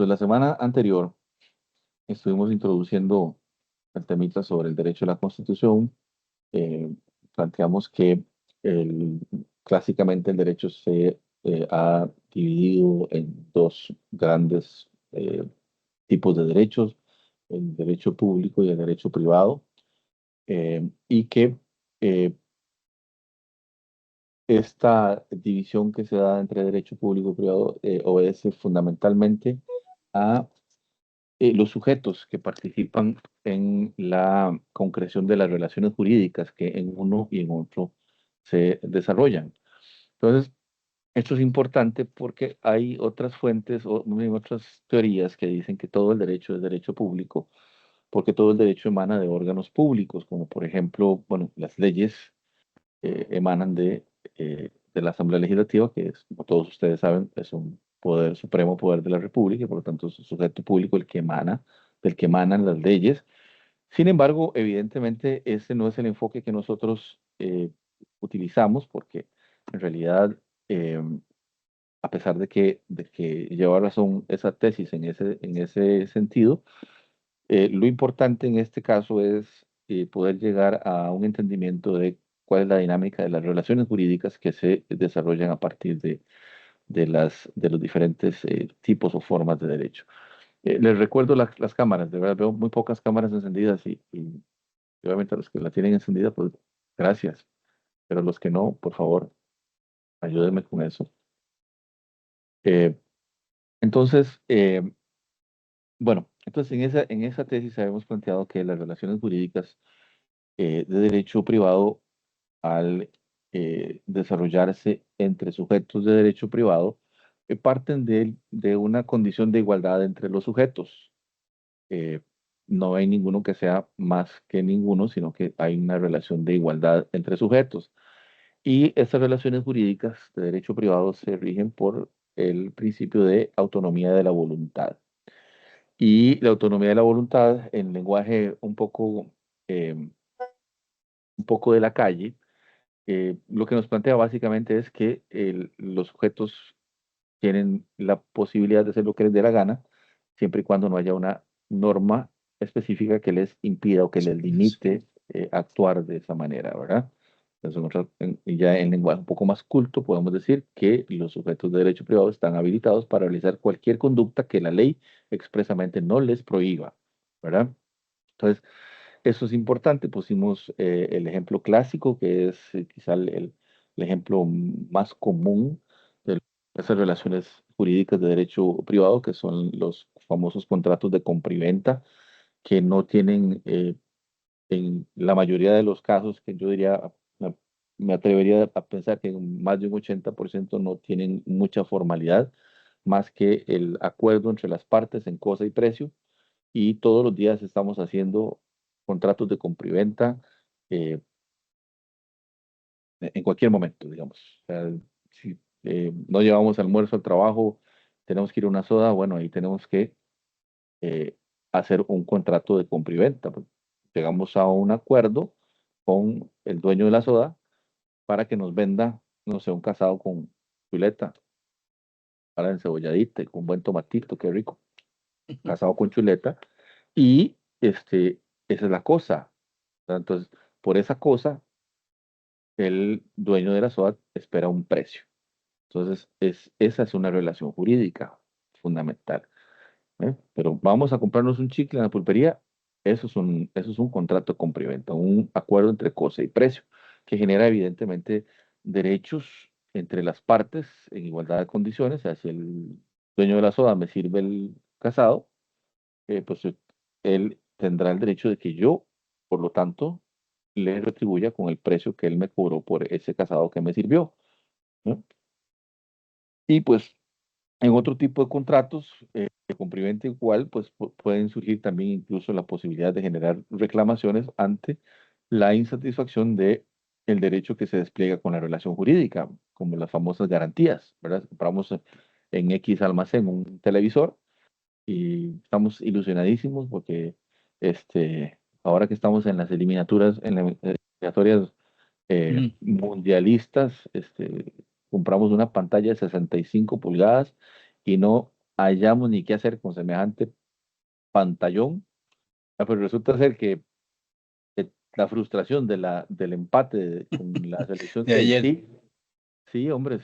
Pues la semana anterior estuvimos introduciendo el temita sobre el derecho a la Constitución. Eh, Planteamos que el- clásicamente el derecho se ha dividido en dos grandes tipos de derechos, el derecho público y el derecho privado, y que eh, esta división que se da entre derecho público y privado obedece fundamentalmente a los sujetos que participan en la concreción de las relaciones jurídicas que en uno y en otro se desarrollan. Entonces, esto es importante porque hay otras fuentes o otras teorías que dicen que todo el derecho es derecho público, porque todo el derecho emana de órganos públicos, como por ejemplo, bueno, las leyes emanan de la Asamblea Legislativa, que es, como todos ustedes saben, es un poder, supremo poder de la República, y por lo tanto es un sujeto público el que emana, del que emanan las leyes. Sin embargo, evidentemente, ese no es el enfoque que nosotros utilizamos, porque en realidad, eh, a pesar de que lleva razón esa tesis en ese sentido, lo importante en este caso es poder llegar a un entendimiento de cuál es la dinámica de las relaciones jurídicas que se desarrollan a partir de los diferentes tipos o formas de derecho. Les recuerdo las cámaras, de verdad veo muy pocas cámaras encendidas y obviamente los que la tienen encendida, pues gracias, pero los que no, por favor, ayúdenme con eso. Eh, entonces, bueno, entonces en esa tesis habíamos planteado que las relaciones jurídicas de derecho privado al desarrollarse entre sujetos de derecho privado, parten de una condición de igualdad entre los sujetos. Eh, no hay ninguno que sea más que ninguno, sino que hay una relación de igualdad entre sujetos. Y estas relaciones jurídicas de derecho privado se rigen por el principio de autonomía de la voluntad. Y la autonomía de la voluntad, en lenguaje un poco de la calle, lo que nos plantea básicamente es que los sujetos tienen la posibilidad de hacer lo que les dé la gana, siempre y cuando no haya una norma específica que les impida o que les limite actuar de esa manera, ¿verdad? Entonces, y ya en lenguaje un poco más culto, podemos decir que los sujetos de derecho privado están habilitados para realizar cualquier conducta que la ley expresamente no les prohíba, ¿verdad? Entonces, eso es importante. Pusimos el ejemplo clásico, que es quizá el ejemplo más común de esas relaciones jurídicas de derecho privado, que son los famosos contratos de compraventa, que no tienen, en la mayoría de los casos, que yo diría, me, me atrevería a pensar que en más de un 80% no tienen mucha formalidad, más que el acuerdo entre las partes en cosa y precio, y todos los días estamos haciendo contratos de compra y venta eh, en cualquier momento, digamos. O sea, si no llevamos almuerzo al trabajo, tenemos que ir a una soda, bueno, ahí tenemos que eh, hacer un contrato de compra y venta. Pues, llegamos a un acuerdo con el dueño de la soda para que nos venda, no sé, un casado con chuleta, para encebolladita y con buen tomatito, qué rico, casado con chuleta. Y esa es la cosa. Entonces, por esa cosa, el dueño de la SOAT espera un precio. Entonces, esa es una relación jurídica fundamental. ¿Eh? Pero vamos a comprarnos un chicle en la pulpería, eso es un contrato de compra y venta, un acuerdo entre cosa y precio, que genera evidentemente derechos entre las partes en igualdad de condiciones. O sea, si el dueño de la soda me sirve el casado, pues él tendrá el derecho de que yo, por lo tanto, le retribuya con el precio que él me cobró por ese casado que me sirvió, ¿no? Y pues en otro tipo de contratos de complemento igual, pues pueden surgir también incluso la posibilidad de generar reclamaciones ante la insatisfacción de el derecho que se despliega con la relación jurídica, como las famosas garantías, ¿verdad? Compramos en X almacén un televisor y estamos ilusionadísimos porque ahora que estamos en las eliminatorias Mm. mundialistas, compramos una pantalla de 65 pulgadas y no hallamos ni qué hacer con semejante pantallón. Pero resulta ser que la frustración del empate con la selección de de ayer. Haití, sí, hombre,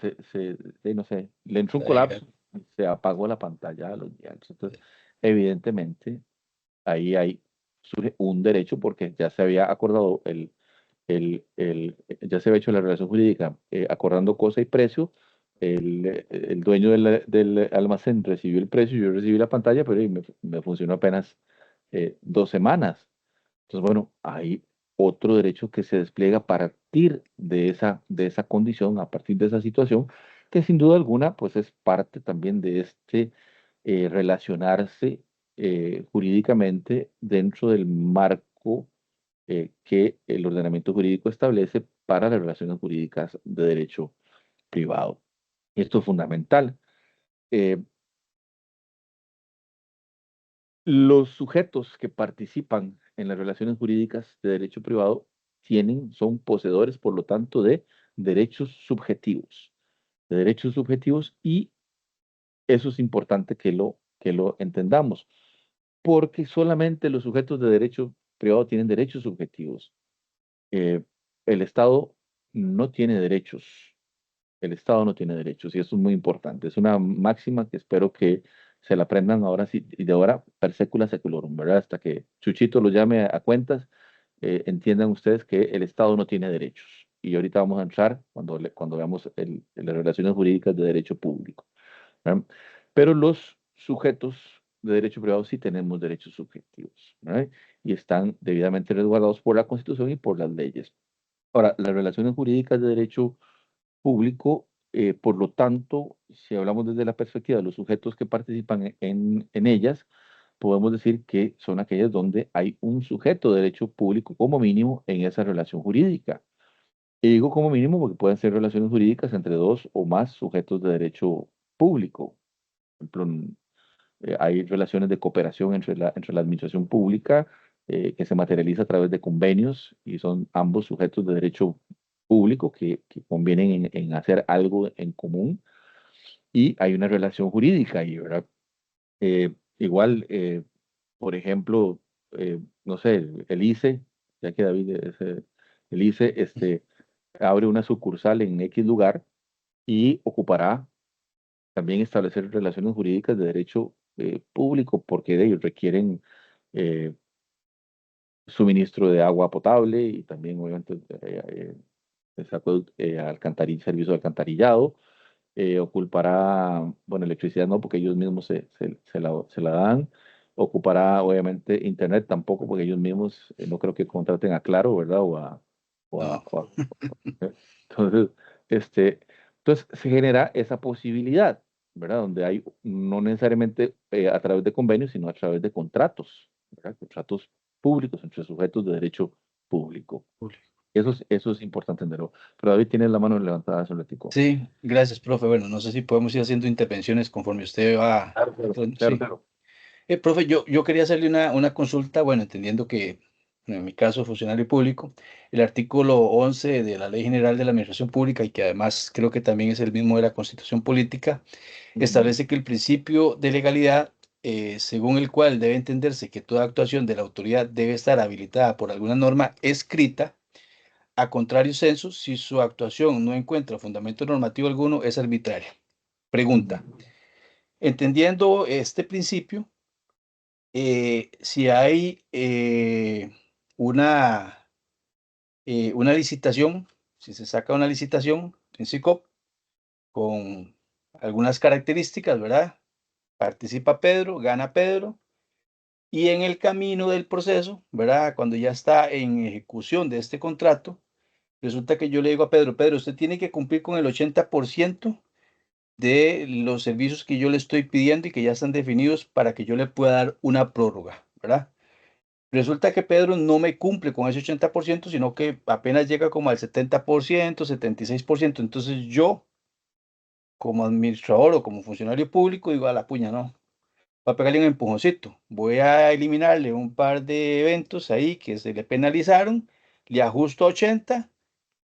no sé, le entró un Ay, colapso, se apagó la pantalla a los diarios. Entonces, evidentemente, ahí surge un derecho porque ya se había acordado ya se había hecho la relación jurídica acordando cosa y precio. El dueño del almacén recibió el precio, yo recibí la pantalla, pero me funcionó apenas 2 semanas. Entonces, bueno, hay otro derecho que se despliega a partir de esa condición, a partir de esa situación, que sin duda alguna, pues es parte también de este relacionarse jurídicamente dentro del marco que el ordenamiento jurídico establece para las relaciones jurídicas de derecho privado. Esto es fundamental. Eh, Los sujetos que participan en las relaciones jurídicas de derecho privado son poseedores, por lo tanto, de derechos subjetivos, y eso es importante que lo entendamos, porque solamente los sujetos de derecho privado tienen derechos subjetivos. Eh, el Estado no tiene derechos. El Estado no tiene derechos y eso es muy importante. Es una máxima que espero que se la aprendan ahora sí, y de ahora per secula seculorum, ¿verdad? Hasta que Chuchito lo llame a cuentas, entiendan ustedes que el Estado no tiene derechos. Y ahorita vamos a entrar cuando veamos las relaciones jurídicas de derecho público, ¿verdad? Pero los sujetos de derecho privado sí tenemos derechos subjetivos, ¿verdad? Y están debidamente resguardados por la Constitución y por las leyes. Ahora, las relaciones jurídicas de derecho público, por lo tanto, si hablamos desde la perspectiva de los sujetos que participan en ellas, podemos decir que son aquellas donde hay un sujeto de derecho público como mínimo en esa relación jurídica. Y digo como mínimo porque pueden ser relaciones jurídicas entre dos o más sujetos de derecho público. Por ejemplo, hay relaciones de cooperación entre la administración pública que se materializa a través de convenios y son ambos sujetos de derecho público que convienen en hacer algo en común y hay una relación jurídica ahí, ¿verdad? Igual, por ejemplo, no sé, el ICE, ya que David es el ICE, abre una sucursal en X lugar y ocupará también establecer relaciones jurídicas de derecho público, porque de ellos requieren eh, suministro de agua potable y también, obviamente, servicio de alcantarillado. Ocupará, bueno, electricidad no, porque ellos mismos se la dan. Ocupará, obviamente, internet tampoco, porque ellos mismos no creo que contraten a Claro, ¿verdad? O a, no. o a- entonces, este, entonces se genera esa posibilidad, ¿verdad? Donde hay no necesariamente a través de convenios, sino a través de contratos, ¿verdad? Contratos públicos entre sujetos de derecho público. Eso es importante entenderlo. Pero David tiene la mano levantada hace un ratico. Sí, gracias, profe. Bueno, no sé si podemos ir haciendo intervenciones conforme usted va. Claro, claro, claro, Sí. claro. Profe, yo quería hacerle una consulta, bueno, entendiendo que en mi caso, funcionario público, el artículo 11 de la Ley General de la Administración Pública, y que además creo que también es el mismo de la Constitución Política, Ujú. establece que el principio de legalidad, según el cual debe entenderse que toda actuación de la autoridad debe estar habilitada por alguna norma escrita, a contrario censo, si su actuación no encuentra fundamento normativo alguno, es arbitraria. Pregunta, Ujú. entendiendo este principio, si hay una licitación, si se saca una licitación en SICOP con algunas características, ¿verdad? Participa Pedro, gana Pedro, y en el camino del proceso, ¿verdad? Cuando ya está en ejecución de este contrato, resulta que yo le digo a Pedro, Pedro, usted tiene que cumplir con el 80% de los servicios que yo le estoy pidiendo y que ya están definidos para que yo le pueda dar una prórroga, ¿verdad? Resulta que Pedro no me cumple con ese 80%, sino que apenas llega como al 70%, 76%. Entonces yo, como administrador o como funcionario público, digo a la puña, no, va a pegarle un empujoncito. Voy a eliminarle un par de eventos ahí que se le penalizaron, le ajusto a 80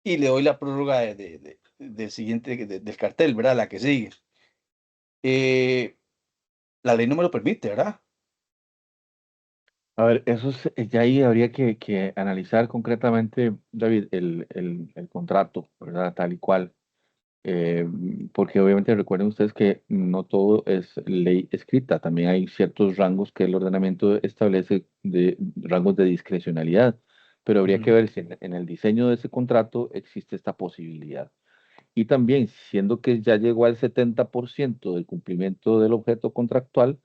y le doy la prórroga del siguiente, del cartel, ¿verdad? La que sigue. La ley no me lo permite, ¿verdad? A ver, ya ahí habría que analizar concretamente, David, el contrato, ¿verdad? Tal y cual. Eh, Porque obviamente recuerden ustedes que no todo es ley escrita, también hay ciertos rangos que el ordenamiento establece de rangos de discrecionalidad, pero habría que Ujú. ver si en el diseño de ese contrato existe esta posibilidad. Y también, siendo que ya llegó al 70% del cumplimiento del objeto contractual,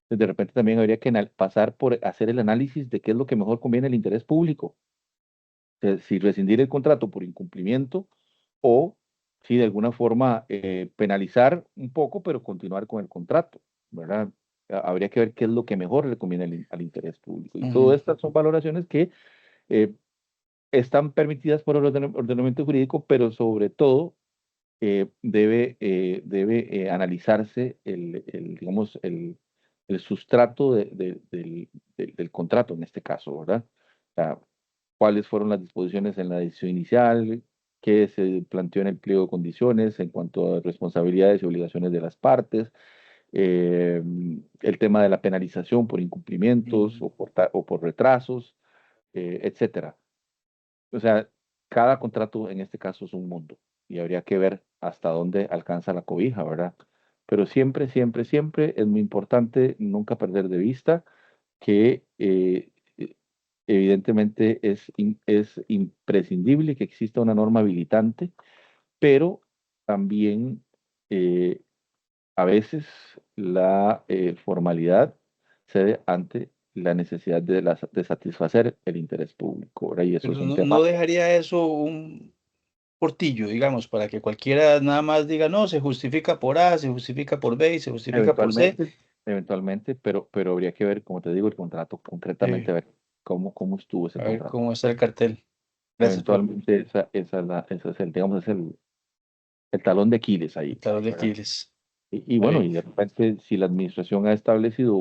pues de repente también habría que pasar por hacer el análisis de qué es lo que mejor conviene al interés público, si rescindir el contrato por incumplimiento o si de alguna forma penalizar un poco, pero continuar con el contrato, ¿verdad? Habría que ver qué es lo que mejor le conviene al interés público. Y Ujú. todas estas son valoraciones que eh, están permitidas por el ordenamiento jurídico, pero sobre todo debe analizarse digamos, el sustrato del contrato en este caso, ¿verdad? O sea, cuáles fueron las disposiciones en la decisión inicial, qué se planteó en el pliego de condiciones en cuanto a responsabilidades y obligaciones de las partes, eh, el tema de la penalización por incumplimientos Mm. o por retrasos, etcétera. O sea, cada contrato en este caso es un mundo y habría que ver hasta dónde alcanza la cobija, ¿verdad? Pero siempre, siempre, siempre es muy importante nunca perder de vista que evidentemente es imprescindible que exista una norma habilitante, pero también eh, a veces la formalidad cede ante la necesidad de satisfacer el interés público, ¿verdad? Y eso es Pero un no, tema. no dejaría eso un portillo, digamos, para que cualquiera nada más diga, no, se justifica por A, se justifica por B y se justifica por C. Eventualmente, eventualmente, pero habría que ver, como te digo, el contrato, Sí, concretamente ver cómo estuvo ese a ver contrato. cómo está el cartel. Gracias, profe. Eventualmente, esa es digamos, es el talón de Aquiles El ahí, talón de ¿verdad? Aquiles. Y Está bueno, bien. y de repente, si la administración ha establecido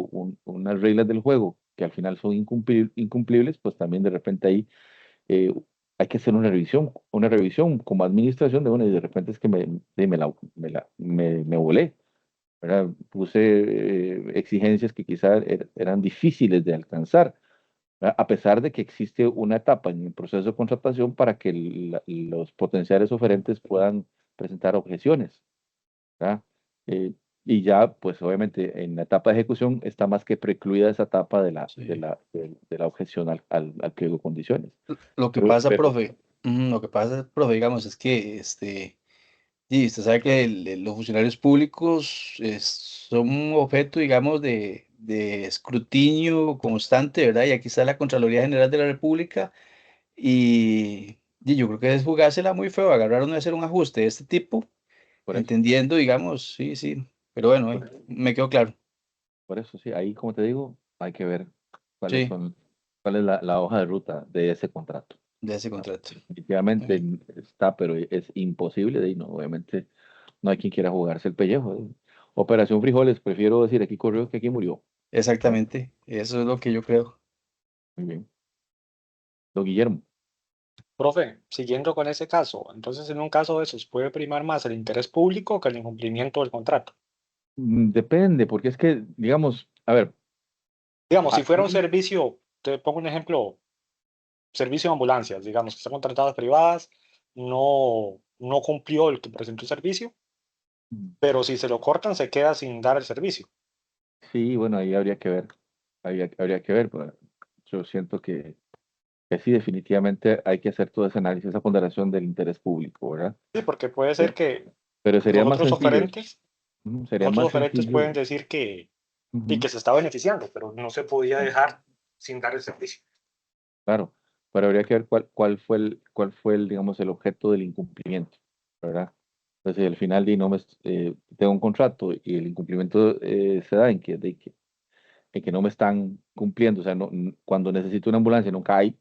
unas reglas del juego que al final son incumplibles, pues también de repente ahí eh, hay que hacer una revisión como administración de, bueno, y de repente es que me volé. ¿Verdad? Puse exigencias que quizás eran difíciles de alcanzar, ¿verdad? A pesar de que existe una etapa en el proceso de contratación para que los potenciales oferentes puedan presentar objeciones, ¿verdad? Eh, y ya, pues obviamente en la etapa de ejecución está más que precluida esa etapa Sí. de la objeción al pliego de condiciones. Lo que Pero, pasa, pero, profe, lo que pasa, profe, digamos, es que y usted sabe que los funcionarios públicos son objeto, digamos, de escrutinio constante, ¿verdad? Y aquí está la Contraloría General de la República y yo creo que es jugársela muy feo, agarrar uno y hacer un ajuste de este tipo, por eso, entendiendo, digamos, sí, sí, pero bueno, por eso, me quedó claro, por eso, sí, ahí como te digo, hay que ver cuáles sí, son, cuál es la hoja de ruta de ese contrato. de ese Ah, contrato. definitivamente Eh, está, pero es imposible de ahí, no, obviamente no hay quien quiera jugarse el pellejo. Operación Frijoles, prefiero decir aquí corrió que aquí murió. ¿Verdad? Exactamente, eso es lo que yo creo. Muy bien. Don Guillermo. Profe, siguiendo con ese caso, entonces en un caso de esos puede primar más el interés público que el incumplimiento del contrato. Depende, porque es que, digamos, a ver, Digamos, si fuera un aquí, servicio, te pongo un ejemplo, servicio de ambulancias, digamos, que están contratadas privadas, no cumplió el que presentó el servicio, pero si se lo cortan se queda sin dar el servicio. sí, bueno, ahí habría que ver, habría que ver, pero yo siento que sí, definitivamente hay que hacer todo ese análisis, esa ponderación del interés público, ¿verdad? Sí, porque puede ser Pero, que pero sería los más otros sencillo, oferentes, sería los otros más oferentes sencillo. pueden decir que, y Ujú, que se está beneficiando, pero no se podía ujú. dejar sin dar el servicio. Claro, pero habría que ver cuál fue digamos, el objeto del incumplimiento, ¿verdad? Entonces, si al final tengo un contrato y el incumplimiento se da en que no me están cumpliendo, o sea, cuando necesito una ambulancia nunca hay,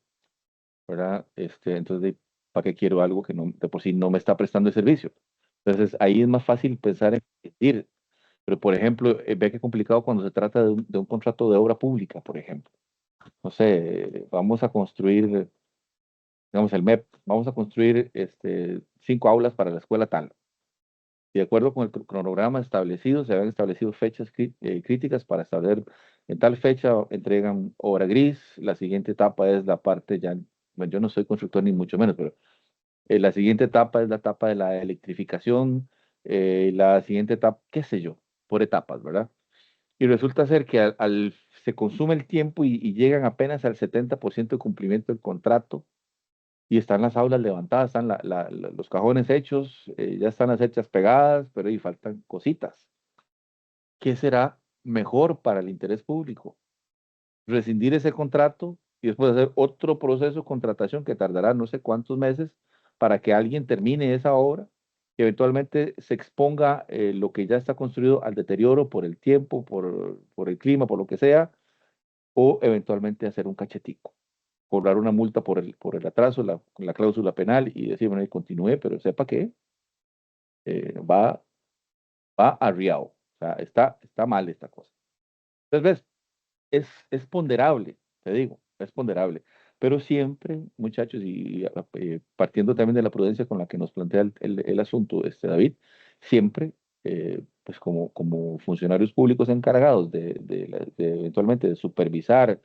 ¿verdad? Entonces, ¿para qué quiero algo que no, de por sí no me está prestando el servicio? Entonces, ahí es más fácil pensar en ir, pero por ejemplo, ve que complicado cuando se trata de un contrato de obra pública, por ejemplo. No sé, vamos a construir digamos, el MEP, vamos a construir 5 aulas para la escuela tal. Y de acuerdo con el cronograma establecido, se habían establecido fechas críticas para establecer en tal fecha entregan obra gris. La siguiente etapa es la parte ya, bueno, yo no soy constructor ni mucho menos, pero la siguiente etapa es la etapa de la electrificación. La siguiente etapa, qué sé yo, por etapas, ¿verdad? Y resulta ser que se consume el tiempo y llegan apenas al 70% de cumplimiento del contrato y están las aulas levantadas, están los cajones hechos, ya están las hechas pegadas, pero ahí faltan cositas. ¿Qué será mejor para el interés público? Rescindir ese contrato y después hacer otro proceso de contratación que tardará no sé cuántos meses para que alguien termine esa obra y eventualmente se exponga lo que ya está construido al deterioro por el tiempo, por el clima, por lo que sea, o eventualmente hacer un cachetico, cobrar una multa por el atraso, la cláusula penal y decir, bueno, y continúe, pero sepa que va, va arriado. O sea, está mal esta cosa. Entonces, ves, es ponderable, te digo, es ponderable. Pero siempre, muchachos, y partiendo también de la prudencia con la que nos plantea el asunto, David, siempre, pues como funcionarios públicos encargados de eventualmente de supervisar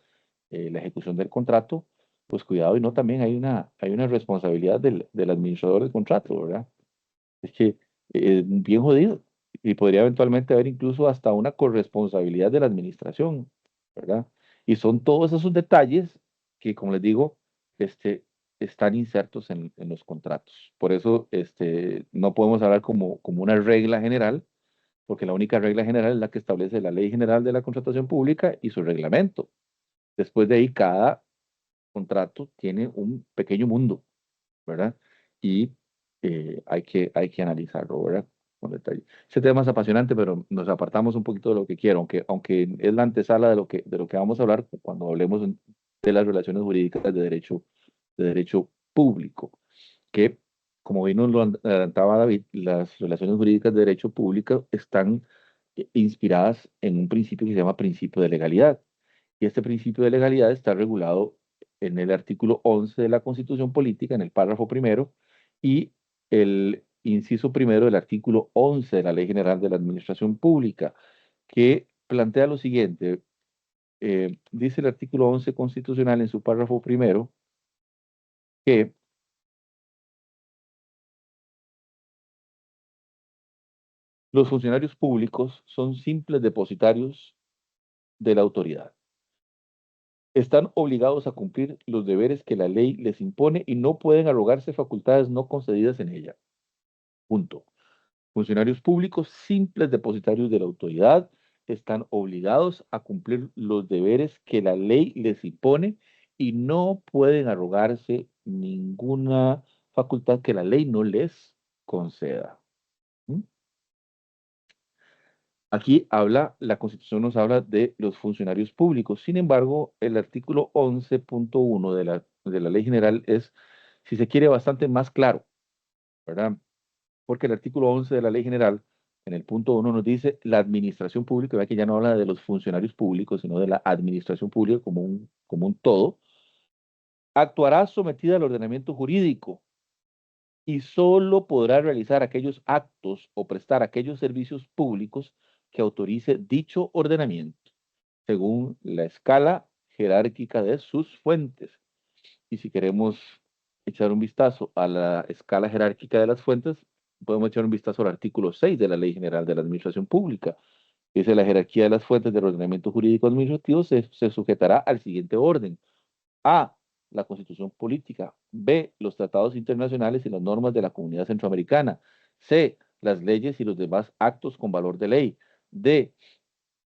la ejecución del contrato, pues cuidado y no también hay una responsabilidad del administrador del contrato, ¿verdad? Es que es bien jodido y podría eventualmente haber incluso hasta una corresponsabilidad de la administración, ¿verdad? Y son todos esos detalles que, como les digo, están insertos en los contratos. Por eso no podemos hablar como una regla general, porque la única regla general es la que establece la Ley General de la Contratación Pública y su reglamento. Después de ahí, cada contrato tiene un pequeño mundo, ¿verdad? Y hay que analizarlo, ¿verdad? Con detalle. Ese tema es apasionante, pero nos apartamos un poquito de lo que quiero, aunque es la antesala de lo que vamos a hablar cuando hablemos de las relaciones jurídicas de derecho público, que, como bien nos lo adelantaba David, las relaciones jurídicas de derecho público están inspiradas en un principio que se llama principio de legalidad. Y este principio de legalidad está regulado en el artículo 11 de la Constitución Política, en el párrafo primero, y el inciso primero del artículo 11 de la Ley General de la Administración Pública, que plantea lo siguiente. Dice el artículo 11 constitucional en su párrafo primero que los funcionarios públicos son simples depositarios de la autoridad. Están obligados a cumplir los deberes que la ley les impone y no pueden arrogarse facultades no concedidas en ella. Punto. Funcionarios públicos, simples depositarios de la autoridad, están obligados a cumplir los deberes que la ley les impone y no pueden arrogarse ninguna facultad que la ley no les conceda. ¿Mm? Aquí la Constitución nos habla de los funcionarios públicos. Sin embargo, el artículo 11.1 de la Ley General es, si se quiere, bastante más claro, ¿verdad? Porque el artículo 11 de la Ley General, en el punto 1, nos dice la administración pública, vea que ya no habla de los funcionarios públicos, sino de la administración pública como un todo, actuará sometida al ordenamiento jurídico y solo podrá realizar aquellos actos o prestar aquellos servicios públicos que autorice dicho ordenamiento, según la escala jerárquica de sus fuentes. Y si queremos echar un vistazo a la escala jerárquica de las fuentes, podemos echar un vistazo al artículo 6 de la Ley General de la Administración Pública. Dice: la jerarquía de las fuentes del ordenamiento jurídico administrativo se sujetará al siguiente orden. A, la Constitución Política. B, los tratados internacionales y las normas de la Comunidad Centroamericana. C, las leyes y los demás actos con valor de ley. D,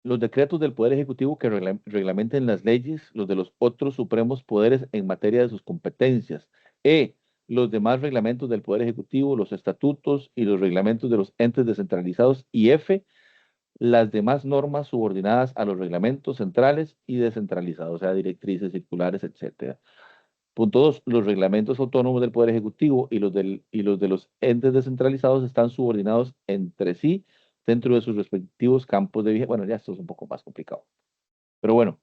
los decretos del Poder Ejecutivo que reglamenten las leyes, los de los otros supremos poderes en materia de sus competencias. E, los demás reglamentos del Poder Ejecutivo, los estatutos y los reglamentos de los entes descentralizados. Y F, las demás normas subordinadas a los reglamentos centrales y descentralizados, o sea, directrices, circulares, etcétera. Punto 2. Los reglamentos autónomos del Poder Ejecutivo y los de los entes descentralizados están subordinados entre sí dentro de sus respectivos campos de vigencia. Bueno, ya esto es un poco más complicado. Pero bueno,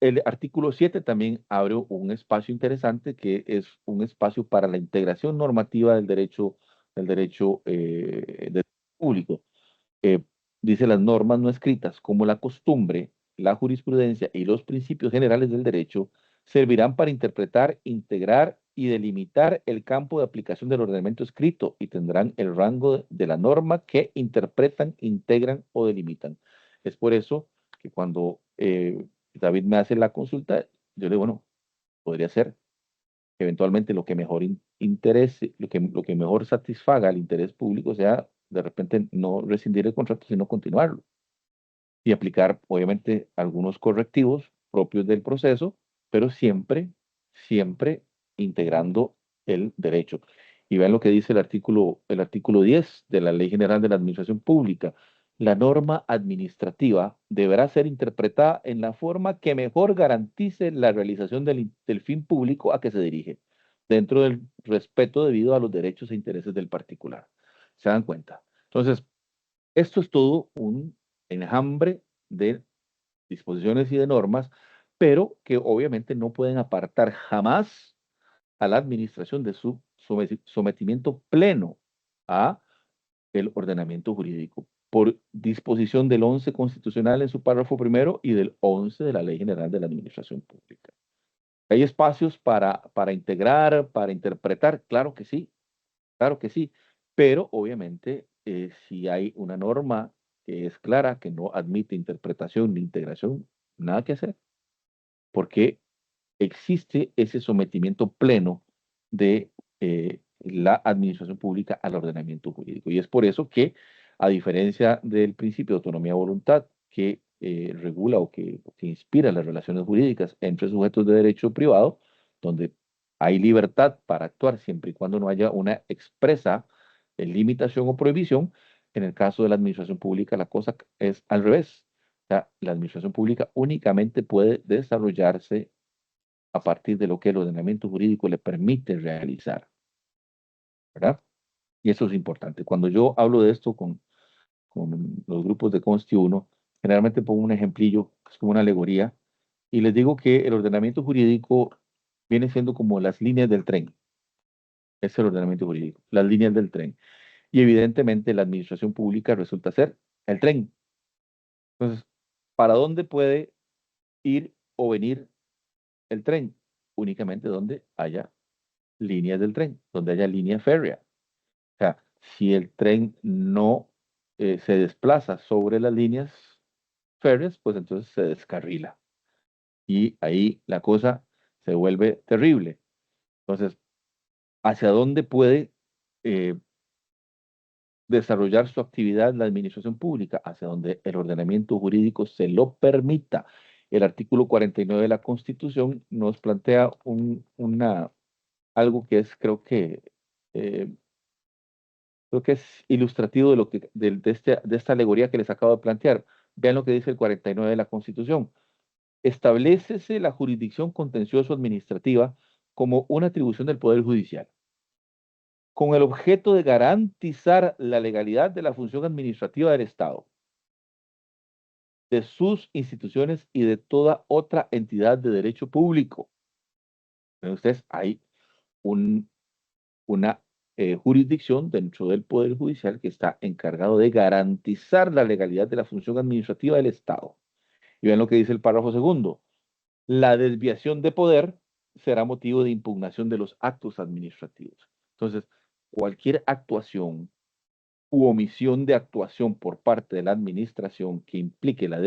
el artículo 7 también abre un espacio interesante que es un espacio para la integración normativa del derecho público. Dice las normas no escritas como la costumbre, la jurisprudencia y los principios generales del derecho servirán para interpretar, integrar y delimitar el campo de aplicación del ordenamiento escrito y tendrán el rango de la norma que interpretan, integran o delimitan. Es por eso que cuando David me hace la consulta, yo le digo, bueno, podría ser eventualmente lo que mejor interese, lo que mejor satisfaga el interés público sea de repente no rescindir el contrato, sino continuarlo y aplicar, obviamente, algunos correctivos propios del proceso, pero siempre, siempre integrando el derecho. Y vean lo que dice el artículo 10 de la Ley General de la Administración Pública. La norma administrativa deberá ser interpretada en la forma que mejor garantice la realización del fin público a que se dirige, dentro del respeto debido a los derechos e intereses del particular. ¿Se dan cuenta? Entonces, esto es todo un enjambre de disposiciones y de normas, pero que obviamente no pueden apartar jamás a la administración de su sometimiento pleno a el ordenamiento jurídico, por disposición del 11 constitucional en su párrafo primero y del 11 de la Ley General de la Administración Pública. ¿Hay espacios para integrar, para interpretar? Claro que sí, pero obviamente si hay una norma que es clara, que no admite interpretación ni integración, nada que hacer, porque existe ese sometimiento pleno de la administración pública al ordenamiento jurídico. Y es por eso que, a diferencia del principio de autonomía de voluntad que regula o que inspira las relaciones jurídicas entre sujetos de derecho privado, donde hay libertad para actuar siempre y cuando no haya una expresa limitación o prohibición, en el caso de la administración pública la cosa es al revés. O sea, la administración pública únicamente puede desarrollarse a partir de lo que el ordenamiento jurídico le permite realizar, ¿verdad? Y eso es importante. Cuando yo hablo de esto con los grupos de Consti 1, generalmente pongo un ejemplillo, que es como una alegoría, y les digo que el ordenamiento jurídico viene siendo como las líneas del tren. Es el ordenamiento jurídico, las líneas del tren. Y evidentemente la administración pública resulta ser el tren. Entonces, ¿para dónde puede ir o venir el tren? Únicamente donde haya líneas del tren, donde haya línea férrea. O sea, si el tren no se desplaza sobre las líneas férreas, pues entonces se descarrila. Y ahí la cosa se vuelve terrible. Entonces, ¿hacia dónde puede eh, desarrollar su actividad la administración pública? Hacia donde el ordenamiento jurídico se lo permita. El artículo 49 de la Constitución nos plantea algo que es, eh, creo que es ilustrativo de, lo que, de esta alegoría que les acabo de plantear. Vean lo que dice el 49 de la Constitución. Establécese la jurisdicción contencioso-administrativa como una atribución del Poder Judicial, con el objeto de garantizar la legalidad de la función administrativa del Estado, de sus instituciones y de toda otra entidad de derecho público. Ven ustedes, hay un, una jurisdicción dentro del Poder Judicial que está encargado de garantizar la legalidad de la función administrativa del Estado. Y ven lo que dice el párrafo segundo. La desviación de poder será motivo de impugnación de los actos administrativos. Entonces, cualquier actuación u omisión de actuación por parte de la administración que implique la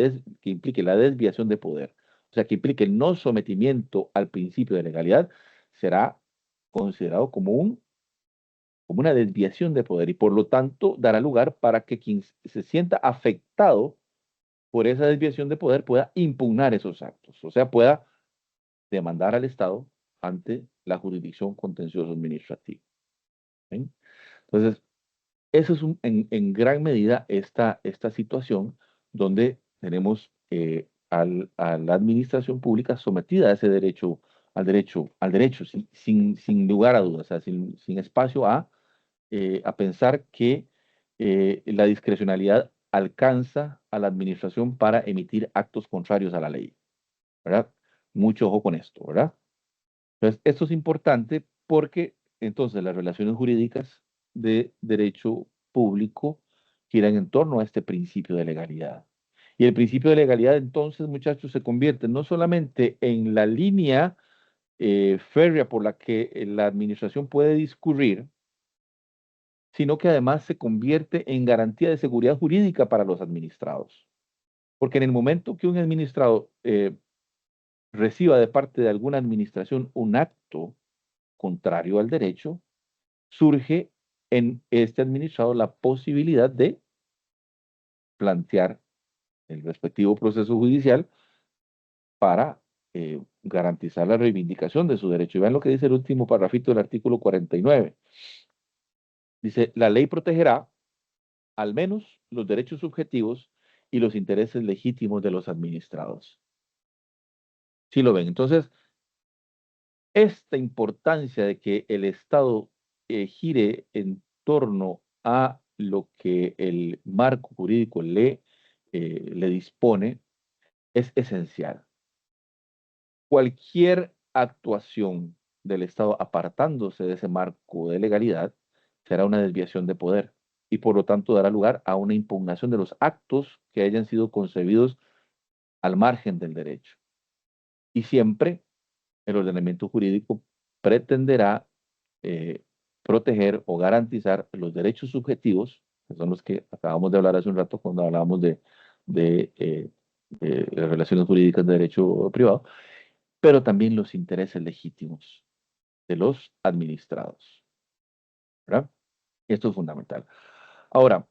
desviación de poder, o sea, que implique el no sometimiento al principio de legalidad, será considerado como una desviación de poder y por lo tanto dará lugar para que quien se sienta afectado por esa desviación de poder pueda impugnar esos actos, o sea, pueda demandar al Estado ante la jurisdicción contencioso administrativa. ¿Ven? Entonces, eso es en gran medida esta situación donde tenemos a la administración pública sometida a ese derecho, al derecho, sin lugar a dudas, o sea, sin espacio a pensar que la discrecionalidad alcanza a la administración para emitir actos contrarios a la ley, ¿verdad? Mucho ojo con esto, ¿verdad? Entonces, esto es importante porque entonces las relaciones jurídicas de derecho público giran en torno a este principio de legalidad. Y el principio de legalidad, entonces, muchachos, se convierte no solamente en la línea férrea por la que la administración puede discurrir, sino que además se convierte en garantía de seguridad jurídica para los administrados. Porque en el momento que un administrado reciba de parte de alguna administración un acto contrario al derecho, surge en este administrado la posibilidad de plantear el respectivo proceso judicial para garantizar la reivindicación de su derecho. Y vean lo que dice el último parrafito del artículo 49. Dice, la ley protegerá al menos los derechos subjetivos y los intereses legítimos de los administrados. ¿Sí lo ven? Entonces, esta importancia de que el Estado gire en torno a lo que el marco jurídico le dispone es esencial. Cualquier actuación del Estado apartándose de ese marco de legalidad será una desviación de poder y por lo tanto dará lugar a una impugnación de los actos que hayan sido concebidos al margen del derecho. Y siempre el ordenamiento jurídico pretenderá proteger o garantizar los derechos subjetivos, que son los que acabamos de hablar hace un rato cuando hablábamos de relaciones jurídicas de derecho privado, pero también los intereses legítimos de los administrados, ¿verdad? Esto es fundamental. Ahora,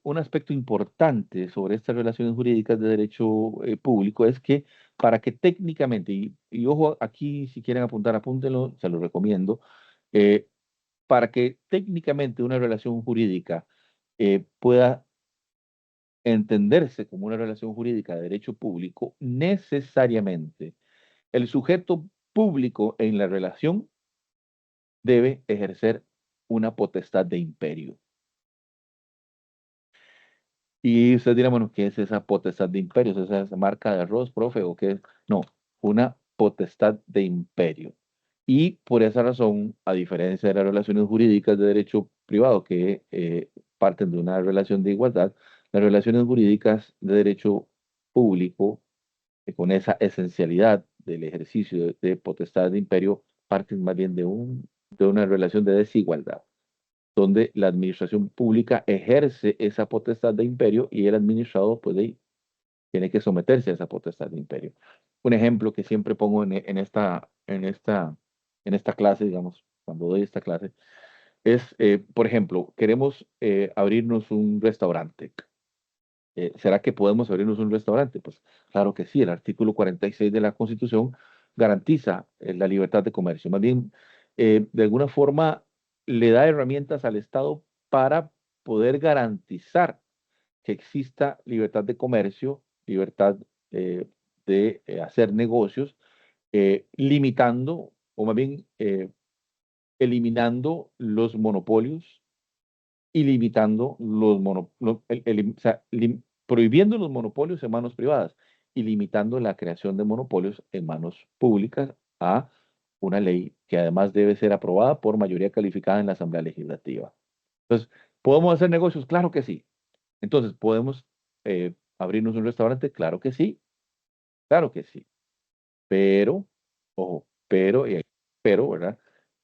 un aspecto importante sobre estas relaciones jurídicas de derecho público es que para que técnicamente, y ojo, aquí si quieren apuntar, apúntenlo, se lo recomiendo, eh, para que técnicamente una relación jurídica pueda entenderse como una relación jurídica de derecho público, necesariamente el sujeto público en la relación debe ejercer una potestad de imperio. Y usted dirá, bueno, ¿qué es esa potestad de imperio? ¿Es esa marca de arroz, profe? ¿O qué es? No, una potestad de imperio. Y por esa razón, a diferencia de las relaciones jurídicas de derecho privado que parten de una relación de igualdad, las relaciones jurídicas de derecho público, con esa esencialidad del ejercicio de potestad de imperio, parten más bien de una relación de desigualdad donde la administración pública ejerce esa potestad de imperio y el administrado pues, tiene que someterse a esa potestad de imperio. Un ejemplo que siempre pongo en esta clase, digamos, cuando doy esta clase, es, por ejemplo, queremos abrirnos un restaurante. ¿Será que podemos abrirnos un restaurante? Pues claro que sí, el artículo 46 de la Constitución garantiza la libertad de comercio. Más bien, de alguna forma, le da herramientas al Estado para poder garantizar que exista libertad de comercio, libertad de hacer negocios, limitando, o más bien eliminando los monopolios y limitando o sea, prohibiendo los monopolios en manos privadas y limitando la creación de monopolios en manos públicas a una ley que además debe ser aprobada por mayoría calificada en la Asamblea Legislativa. Entonces, ¿podemos hacer negocios? Claro que sí. Entonces, ¿podemos abrirnos un restaurante? Claro que sí. Pero, ojo, pero, ¿verdad?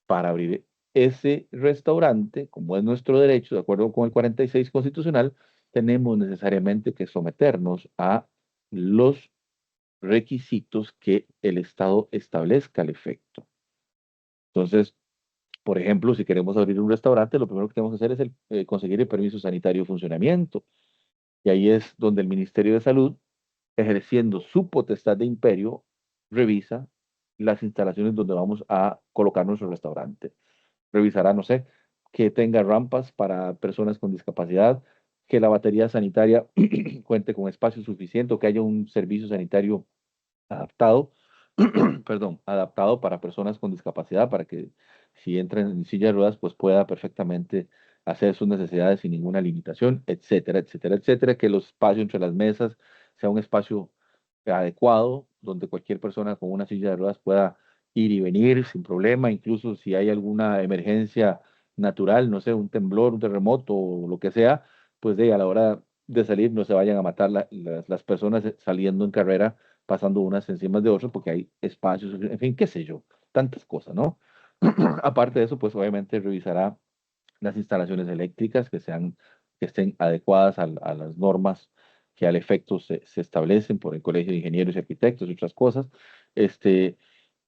Para abrir ese restaurante, como es nuestro derecho, de acuerdo con el 46 constitucional, tenemos necesariamente que someternos a los requisitos que el Estado establezca al efecto. Entonces, por ejemplo, si queremos abrir un restaurante, lo primero que tenemos que hacer es conseguir el permiso sanitario de funcionamiento. Y ahí es donde el Ministerio de Salud, ejerciendo su potestad de imperio, revisa las instalaciones donde vamos a colocar nuestro restaurante. Revisará, no sé, que tenga rampas para personas con discapacidad, que la batería sanitaria cuente con espacio suficiente, o que haya un servicio sanitario adaptado, perdón, adaptado para personas con discapacidad, para que si entran en silla de ruedas, pues pueda perfectamente hacer sus necesidades sin ninguna limitación, etcétera, etcétera, etcétera, que los espacios entre las mesas sea un espacio adecuado, donde cualquier persona con una silla de ruedas pueda ir y venir sin problema, incluso si hay alguna emergencia natural, no sé, un temblor, un terremoto o lo que sea, pues a la hora de salir no se vayan a matar las personas saliendo en carrera, pasando unas encima de otras, porque hay espacios, en fin, qué sé yo, tantas cosas, ¿no? Aparte de eso, pues obviamente revisará las instalaciones eléctricas que estén adecuadas a las normas que al efecto se establecen por el Colegio de Ingenieros y Arquitectos y otras cosas. Este,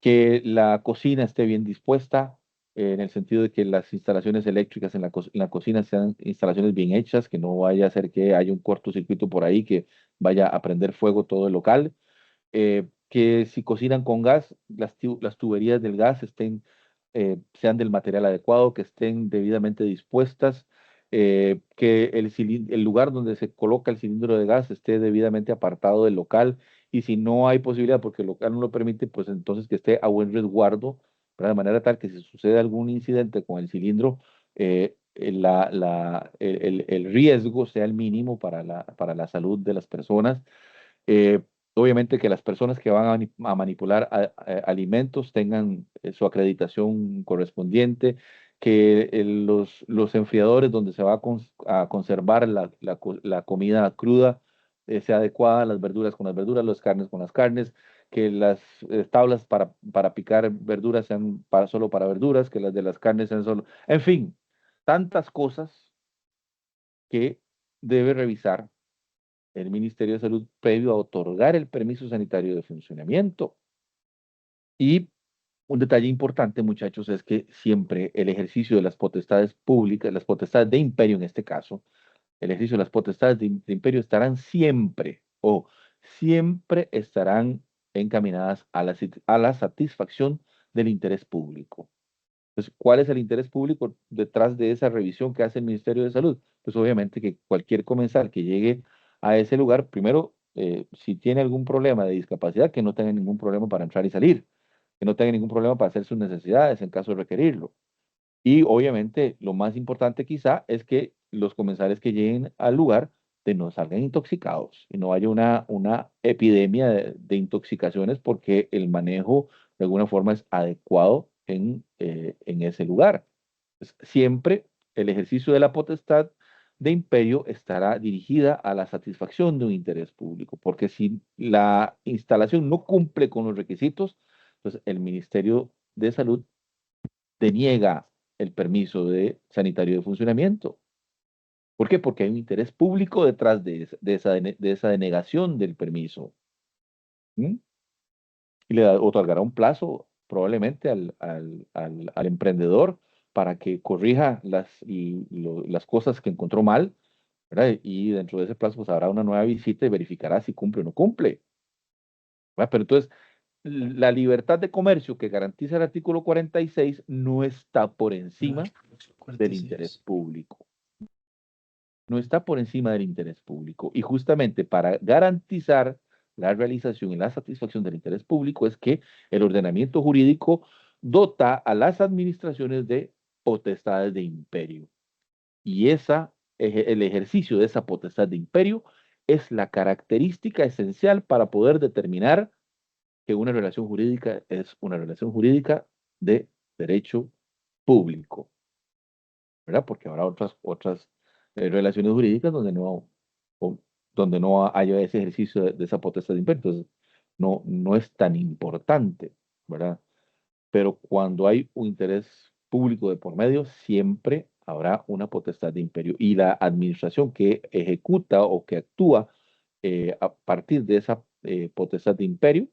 que la cocina esté bien dispuesta, en el sentido de que las instalaciones eléctricas en la cocina sean instalaciones bien hechas, que no vaya a ser que haya un cortocircuito por ahí que vaya a prender fuego todo el local. Que si cocinan con gas, las tuberías del gas sean del material adecuado, que estén debidamente dispuestas, que el lugar donde se coloca el cilindro de gas esté debidamente apartado del local, y si no hay posibilidad porque el local no lo permite, pues entonces que esté a buen resguardo, ¿verdad? De manera tal que si sucede algún incidente con el cilindro, el riesgo sea el mínimo para la salud de las personas. eh, Obviamente que las personas que van a manipular alimentos tengan su acreditación correspondiente, que los enfriadores donde se va a conservar la comida cruda sea adecuada, las verduras con las verduras, las carnes con las carnes, que las tablas para picar verduras sean solo para verduras, que las de las carnes sean solo, en fin, tantas cosas que debe revisar el Ministerio de Salud previo a otorgar el permiso sanitario de funcionamiento. Y un detalle importante, muchachos, es que siempre el ejercicio de las potestades públicas, las potestades de imperio en este caso, el ejercicio de las potestades de imperio estarán siempre estarán encaminadas a la satisfacción del interés público. Entonces, ¿cuál es el interés público detrás de esa revisión que hace el Ministerio de Salud? Pues obviamente que cualquier comensal que llegue a ese lugar, primero, si tiene algún problema de discapacidad, que no tenga ningún problema para entrar y salir, que no tenga ningún problema para hacer sus necesidades en caso de requerirlo. Y obviamente lo más importante quizá es que los comensales que lleguen al lugar no salgan intoxicados y no haya una epidemia de intoxicaciones, porque el manejo de alguna forma es adecuado en ese lugar. Pues, siempre el ejercicio de la potestad de imperio estará dirigida a la satisfacción de un interés público, porque si la instalación no cumple con los requisitos, pues el Ministerio de Salud deniega el permiso sanitario de funcionamiento. ¿Por qué? Porque hay un interés público detrás de esa denegación del permiso. ¿Mm? Y le otorgará un plazo probablemente al emprendedor para que corrija las cosas que encontró mal, ¿verdad? Y dentro de ese plazo pues habrá una nueva visita y verificará si cumple o no cumple, ¿verdad? Pero entonces, la libertad de comercio que garantiza el artículo 46 no está por encima del interés público. No está por encima del interés público. Y justamente para garantizar la realización y la satisfacción del interés público es que el ordenamiento jurídico dota a las administraciones de potestades de imperio. Y el ejercicio de esa potestad de imperio es la característica esencial para poder determinar que una relación jurídica es una relación jurídica de derecho público, ¿verdad? Porque habrá otras relaciones jurídicas donde no haya ese ejercicio de esa potestad de imperio. Entonces, no es tan importante, ¿verdad? Pero cuando hay un interés público de por medio, siempre habrá una potestad de imperio. Y la administración que ejecuta o que actúa a partir de esa potestad de imperio,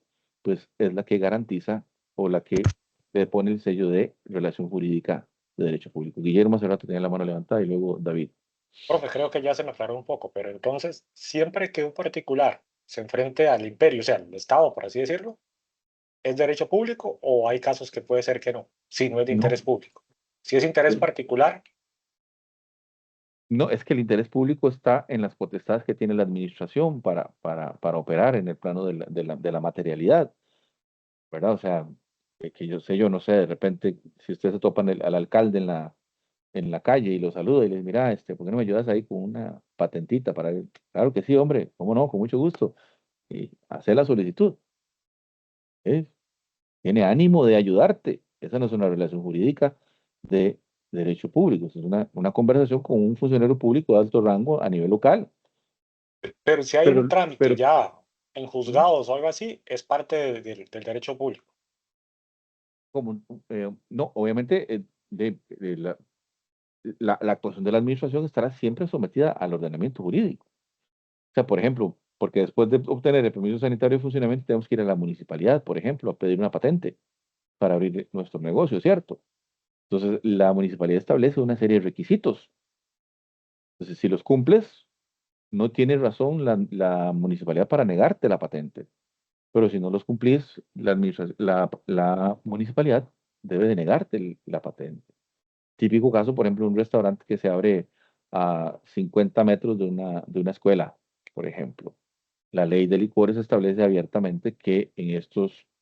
pues es la que garantiza o la que le pone el sello de relación jurídica de derecho público. Guillermo hace rato tenía la mano levantada y luego David. Profe, creo que ya se me aclaró un poco, pero entonces, siempre que un particular se enfrente al imperio, o sea, al Estado, por así decirlo, ¿es derecho público o hay casos que puede ser que no, si no es de No, interés público? Si es interés particular, no, es que el interés público está en las potestades que tiene la administración para operar en el plano de la materialidad, ¿verdad? O sea, que yo no sé, de repente, si ustedes se topan al alcalde en la calle y lo saluda y le dice, mira, ¿por qué no me ayudas ahí con una patentita para él? Claro que sí, hombre, cómo no, con mucho gusto. Y hacer la solicitud. ¿Eh? Tiene ánimo de ayudarte. Esa no es una relación jurídica de derecho público. Es una conversación con un funcionario público de alto rango a nivel local. Pero si hay un Pero, trámite pero ya en juzgados o algo así, es parte del derecho público. como, no, obviamente de la actuación de la administración estará siempre sometida al ordenamiento jurídico. O sea, por ejemplo, porque después de obtener el permiso sanitario de funcionamiento tenemos que ir a la municipalidad, por ejemplo, a pedir una patente para abrir nuestro negocio, ¿cierto? Entonces, la municipalidad establece una serie de requisitos. Entonces, si los cumples, no tiene razón la municipalidad para negarte la patente. Pero si no los cumplís, la municipalidad debe de negarte la patente. Típico caso, por ejemplo, un restaurante que se abre a 50 metros de una escuela, por ejemplo. La ley de licores establece abiertamente que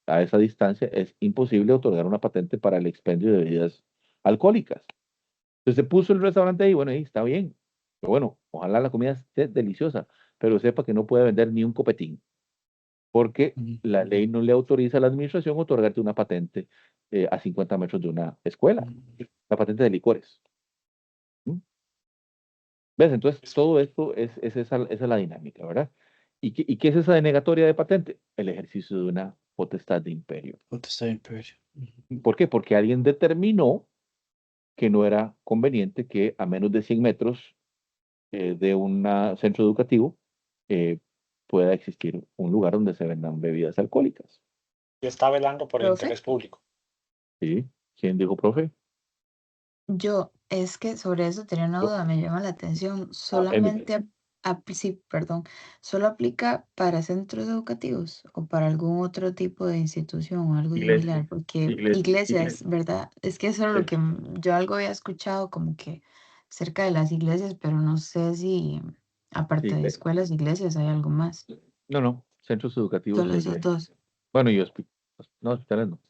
a esa distancia es imposible otorgar una patente para el expendio de bebidas alcohólicas. Entonces se puso el restaurante ahí, bueno, ahí está bien. Pero bueno, ojalá la comida esté deliciosa, pero sepa que no puede vender ni un copetín, porque la ley no le autoriza a la administración otorgarte una patente a 50 metros de una escuela, la patente de licores. ¿Mm? ¿Ves? Entonces, todo esto esa es la dinámica, ¿verdad? ¿Y qué es esa denegatoria de patente? El ejercicio de una potestad de imperio. Potestad de imperio. ¿Por qué? Porque alguien determinó que no era conveniente que a menos de 100 metros de un centro educativo eh, pueda existir un lugar donde se vendan bebidas alcohólicas. Y está velando por el Profe, interés público. ¿Sí? ¿Quién dijo, profe? es que sobre eso tenía una Yo. duda, me llama la atención. Emily. Solamente, sí, perdón, ¿solo aplica para centros educativos o para algún otro tipo de institución o algo Iglesia, similar? Porque iglesia, iglesias, ¿verdad? Es que eso es lo sí. que yo algo había escuchado como que cerca de las iglesias, pero no sé si aparte de Iglesia. escuelas, iglesias hay algo más. No, centros educativos Solo e esos iglesias. dos. Bueno, y no, hospitales no.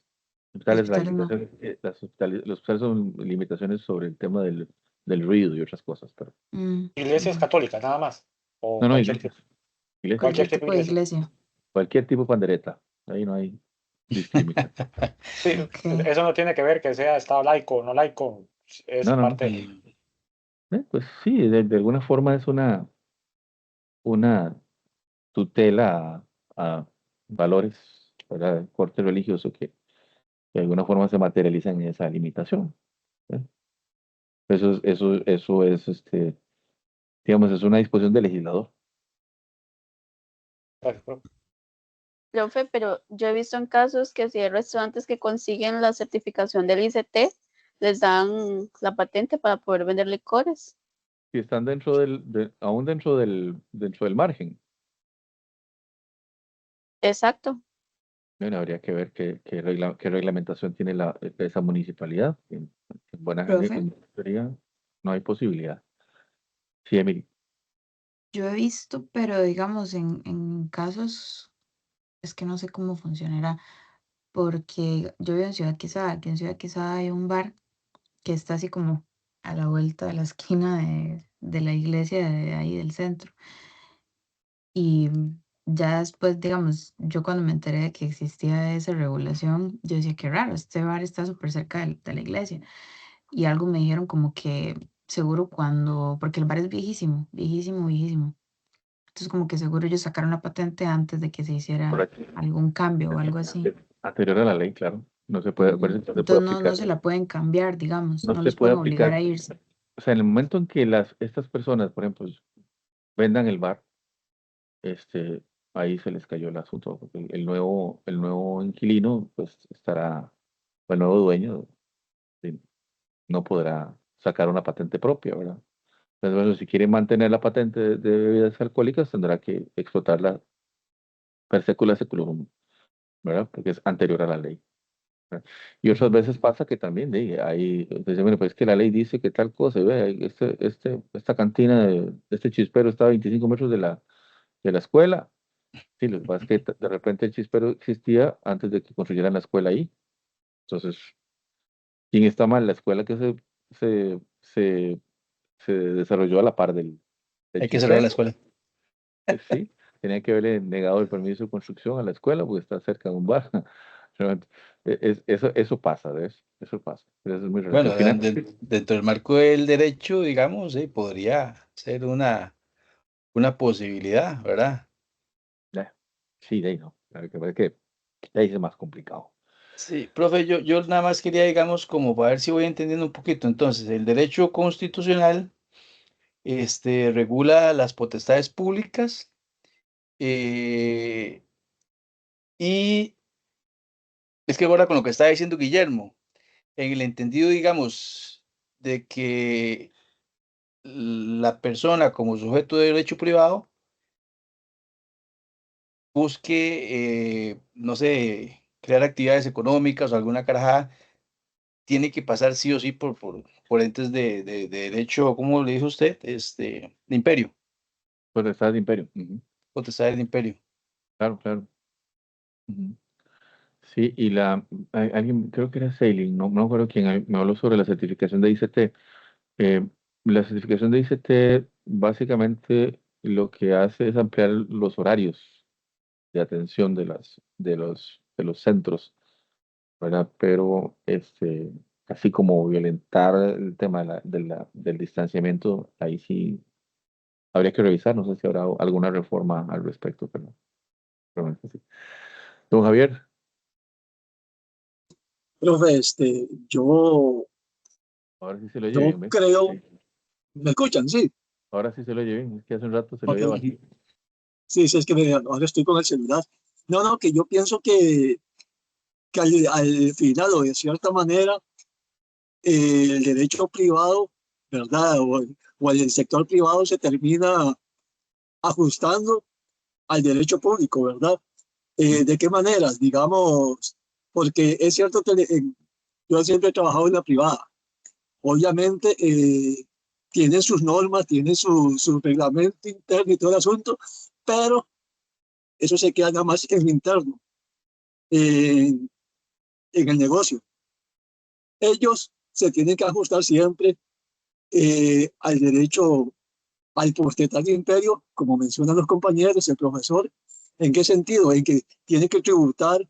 Hospitales, la Hospitales no. limitación, los hospitales son limitaciones sobre el tema del ruido y otras cosas, pero Iglesias Ujú. católicas, nada más. O no, cualquier tipo, iglesias, iglesias, cualquier Cualquier tipo de tipo de iglesia. iglesia. cualquier tipo de pandereta, ahí no hay discriminación. Sí, Ok. eso no tiene que ver que sea Estado laico o no laico. Es No. parte de... Pues sí, de alguna forma es una tutela a valores, ¿verdad? Corte religioso que de alguna forma se materializa en esa limitación. ¿Eh? Eso es, digamos, es una disposición del legislador. Profe, pero yo he visto en casos que si hay restaurantes que consiguen la certificación del ICT, les dan la patente para poder vender licores. Si están aún dentro del margen, Exacto. bueno, habría que ver qué reglamentación tiene esa municipalidad. En Profe, teoría no hay posibilidad. Sí, Emily. yo he visto, pero digamos, en casos, es que no sé cómo funcionará, porque yo vivo en Ciudad Quesada, aquí en Ciudad Quesada hay un bar que está así como a la vuelta de la esquina de la iglesia de ahí del centro. Y ya después, digamos, yo cuando me enteré de que existía esa regulación, yo decía, qué raro, este bar está súper cerca de la iglesia. Y algo me dijeron como que seguro cuando, porque el bar es viejísimo, viejísimo, viejísimo. Entonces como que seguro ellos sacaron la patente antes de que se hiciera Correcto. algún cambio o algo así. Anterior a la ley, claro. No se puede, Ujú. acuérdense, no se puede Entonces no aplicar. se la pueden cambiar, digamos, No no se los puede pueden obligar aplicar. a irse. O sea, en el momento en que estas personas, por ejemplo, vendan el bar, ahí se les cayó el asunto, porque el nuevo inquilino, pues estará, o el nuevo dueño, no podrá sacar una patente propia, ¿verdad? Entonces, bueno, si quiere mantener la patente de bebidas alcohólicas, tendrá que explotarla per secula seculorum, ¿verdad? Porque es anterior a la ley. ¿Verdad? Y otras veces pasa que también dice, bueno, pues es que la ley dice que tal cosa, y ve, esta cantina de este chispero está a 25 metros de la escuela. Sí, lo que pasa es que de repente el chispero existía antes de que construyeran la escuela ahí. Entonces, ¿quién está mal? La escuela que se, se, se desarrolló a la par del Hay que cerrar la chispero. escuela. Sí, tenía que haberle negado el permiso de construcción a la escuela porque está cerca de un bar. Realmente, eso pasa, ¿ves? Eso pasa. Pero eso es muy relativo. Bueno, Al final, dentro del marco del derecho, digamos, podría ser una posibilidad, ¿verdad? sí, de ahí no. Claro que pasa que de ahí es más complicado. Sí, profe, yo nada más quería, digamos, como para ver si voy entendiendo un poquito. Entonces, el derecho constitucional, regula las potestades públicas, eh, y es que ahora con lo que está diciendo Guillermo, en el entendido, digamos, de que la persona como sujeto de derecho privado busque, no sé, crear actividades económicas o alguna carajada, tiene que pasar sí o sí por entes de derecho, ¿cómo le dijo usted? De imperio, Pues está de imperio. Ujú. potestades de imperio. Claro, claro. Ujú. Sí, y alguien, creo que era Sailing, no me acuerdo quién, me habló sobre la certificación de ICT. Eh, la certificación de ICT básicamente lo que hace es ampliar los horarios de atención de los centros, ¿verdad? Pero así como violentar el tema del distanciamiento, ahí sí habría que revisar, no sé si habrá alguna reforma al respecto, pero bueno, sí. Don Javier, Profe, ahora sí se lo oye yo bien, ¿ves? creo, Sí. ¿me escuchan? Sí. Ahora sí se lo oye bien, es que hace un rato se lo Ok. oía bajito. Sí, sí, es que ahora estoy con el celular. No, que yo pienso que al final o de cierta manera el derecho privado, ¿verdad? O el sector privado se termina ajustando al derecho público, ¿verdad? ¿De qué maneras? Digamos, porque es cierto que yo siempre he trabajado en la privada. Obviamente tiene sus normas, tiene su reglamento interno y todo el asunto, pero eso se queda nada más en lo interno, en, en el negocio. Ellos se tienen que ajustar siempre al derecho, al potestad de imperio, como mencionan los compañeros, el profesor. ¿En qué sentido? En que tiene que tributar,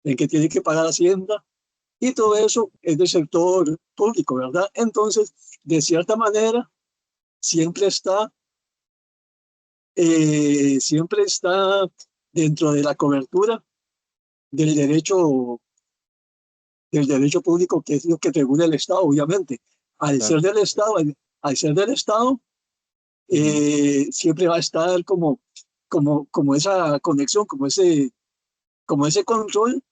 en que tiene que pagar Hacienda, y todo eso es del sector público, ¿verdad? Entonces, de cierta manera, siempre está siempre está dentro de la cobertura del derecho público, que es lo que regula el Estado, obviamente. Al ser Claro. del Estado, al ser del Estado, siempre va a estar como esa conexión, como ese control,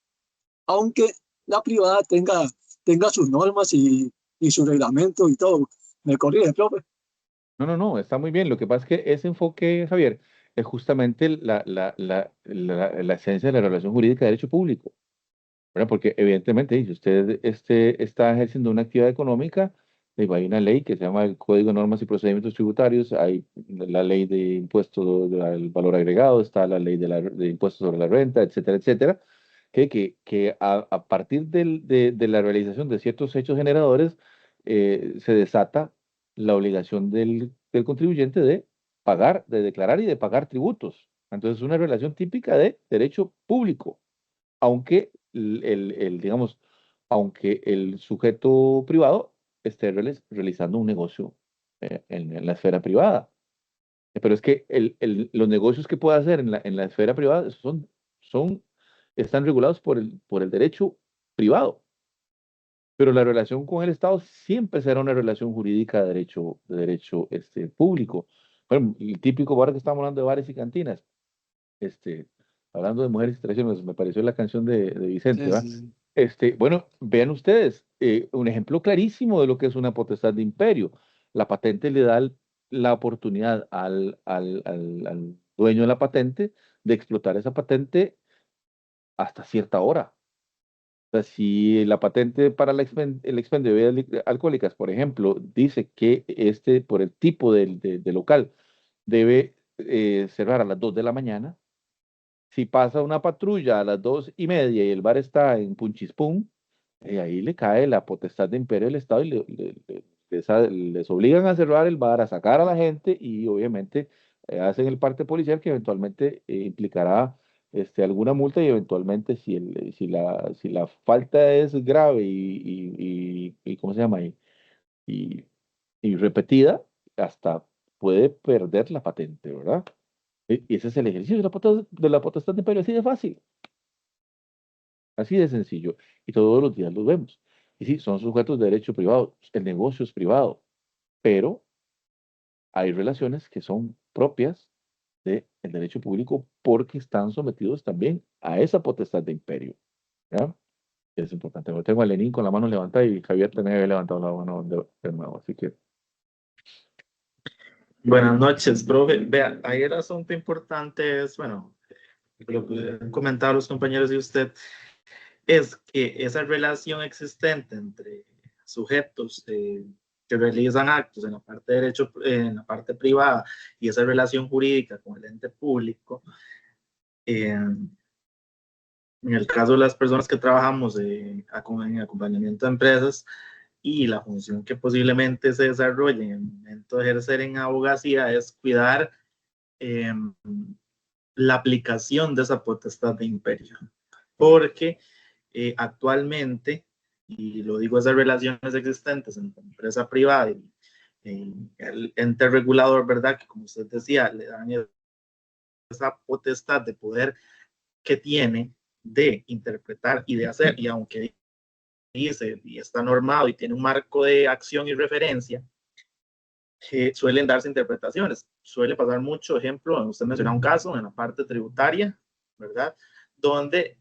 aunque la privada tenga sus normas y su reglamento y todo. ¿Me corrige, profe? No, está muy bien. Lo que pasa es que ese enfoque, Javier, es justamente la esencia de la relación jurídica de derecho público, ¿verdad? Porque evidentemente, si usted está ejerciendo una actividad económica, hay una ley que se llama el Código de Normas y Procedimientos Tributarios, hay la ley de impuestos del valor agregado, está la ley de impuestos sobre la renta, etcétera, etcétera, que a partir de la realización de ciertos hechos generadores, se desata la obligación del contribuyente de pagar, de declarar y de pagar tributos. Entonces, es una relación típica de derecho público, aunque digamos, aunque el sujeto privado esté realizando un negocio en la esfera privada. Pero es que los negocios que puede hacer en la esfera privada están regulados por el derecho privado. Pero la relación con el Estado siempre será una relación jurídica de derecho público. Bueno, el típico bar que estamos hablando de bares y cantinas, este, hablando de mujeres y traiciones, me pareció la canción de Vicente, Sí, ¿va? sí, sí. Bueno, vean ustedes, un ejemplo clarísimo de lo que es una potestad de imperio. La patente le da la oportunidad al dueño de la patente de explotar esa patente hasta cierta hora. O sea, si la patente para el expendio de bebidas alcohólicas, por ejemplo, dice que por el tipo de local, debe cerrar a las 2 de la mañana. Si pasa una patrulla a las 2:30 y el bar está en Punchispún, ahí le cae la potestad de imperio del Estado y les obligan a cerrar el bar, a sacar a la gente y obviamente hacen el parte policial que eventualmente implicará alguna multa y eventualmente si la falta es grave y ¿cómo se llama? Y, y repetida, hasta puede perder la patente, ¿verdad? Y ese es el ejercicio de la potestad de imperio, así de fácil, así de sencillo. Y todos los días lo vemos. Y sí, son sujetos de derecho privado, el negocio es privado, pero hay relaciones que son propias del derecho público porque están sometidos también a esa potestad de imperio. ¿Ya? Es importante. Yo tengo a Lenín con la mano levantada y Javier también había levantado la mano de nuevo. Así que, Buenas noches, profe. Vea, ahí el asunto importante es, bueno, lo que han comentado los compañeros y usted, es que esa relación existente entre sujetos que realizan actos en la parte de derecho, en la parte privada, y esa relación jurídica con el ente público, en el caso de las personas que trabajamos en acompañamiento de empresas, y la función que posiblemente se desarrolle en el momento de ejercer en abogacía es cuidar eh, la aplicación de esa potestad de imperio. Porque actualmente, y lo digo, esas relaciones existentes entre empresa privada y el ente regulador, ¿verdad? Que como usted decía, le dan esa potestad de poder que tiene de interpretar y de hacer, y aunque dice y está normado y tiene un marco de acción y referencia, suelen darse interpretaciones. Suele pasar mucho, ejemplo, usted mencionó un caso en la parte tributaria, ¿verdad? Donde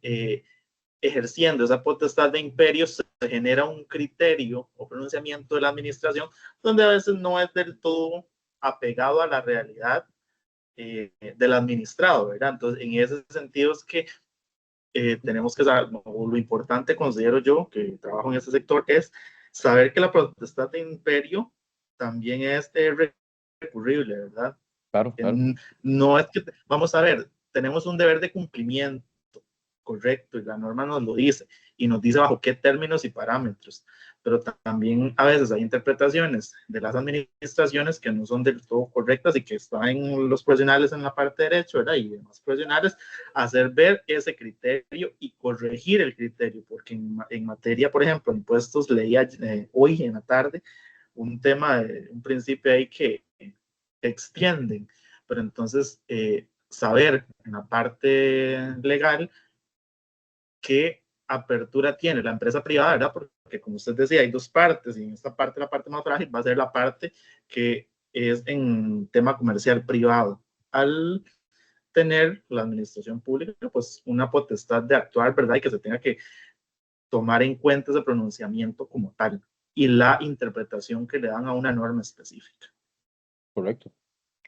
ejerciendo esa potestad de imperio se genera un criterio o pronunciamiento de la administración donde a veces no es del todo apegado a la realidad del administrado, ¿verdad? Entonces, en ese sentido es que tenemos que saber, lo importante considero yo, que trabajo en ese sector, es saber que la potestad de imperio también es recurrible, ¿verdad? claro, claro. No es que, vamos a ver, tenemos un deber de cumplimiento correcto y la norma nos lo dice y nos dice bajo qué términos y parámetros, pero también a veces hay interpretaciones de las administraciones que no son del todo correctas y que están los profesionales en la parte de derecho, ¿verdad? Y demás profesionales hacer ver ese criterio y corregir el criterio, porque en materia, por ejemplo, impuestos, leía hoy en la tarde un tema, un principio ahí que extienden, pero entonces saber en la parte legal qué apertura tiene la empresa privada, ¿verdad? Porque como usted decía, hay dos partes y en esta parte, la parte más frágil va a ser la parte que es en tema comercial privado. Al tener la administración pública, pues una potestad de actuar, ¿verdad? Y que se tenga que tomar en cuenta ese pronunciamiento como tal y la interpretación que le dan a una norma específica. Correcto.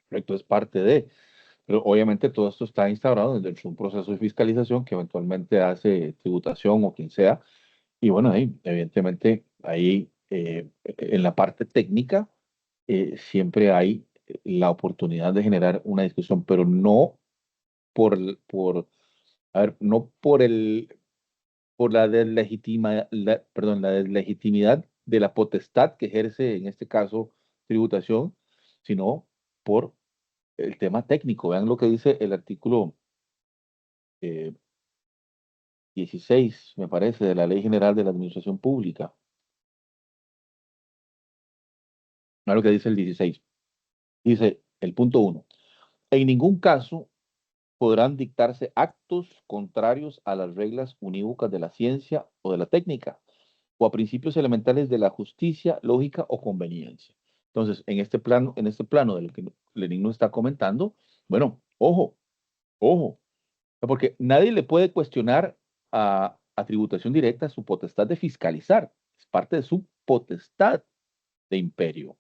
Correcto, es parte de. Pero obviamente todo esto está instaurado dentro de un proceso de fiscalización que eventualmente hace tributación o quien sea. Y bueno, ahí, evidentemente, ahí en la parte técnica siempre hay la oportunidad de generar una discusión, pero no a ver, no por perdón, la deslegitimidad de la potestad que ejerce, en este caso, tributación, sino por el tema técnico. Vean lo que dice el artículo eh, 16, me parece, de la Ley General de la Administración Pública. Vean lo que dice el 16. Dice el punto 1. En ningún caso podrán dictarse actos contrarios a las reglas unívocas de la ciencia o de la técnica, o a principios elementales de la justicia, lógica o conveniencia. Entonces, en este plano de lo que Lenin nos está comentando, bueno, ojo, ojo, porque nadie le puede cuestionar a tributación directa su potestad de fiscalizar. Es parte de su potestad de imperio,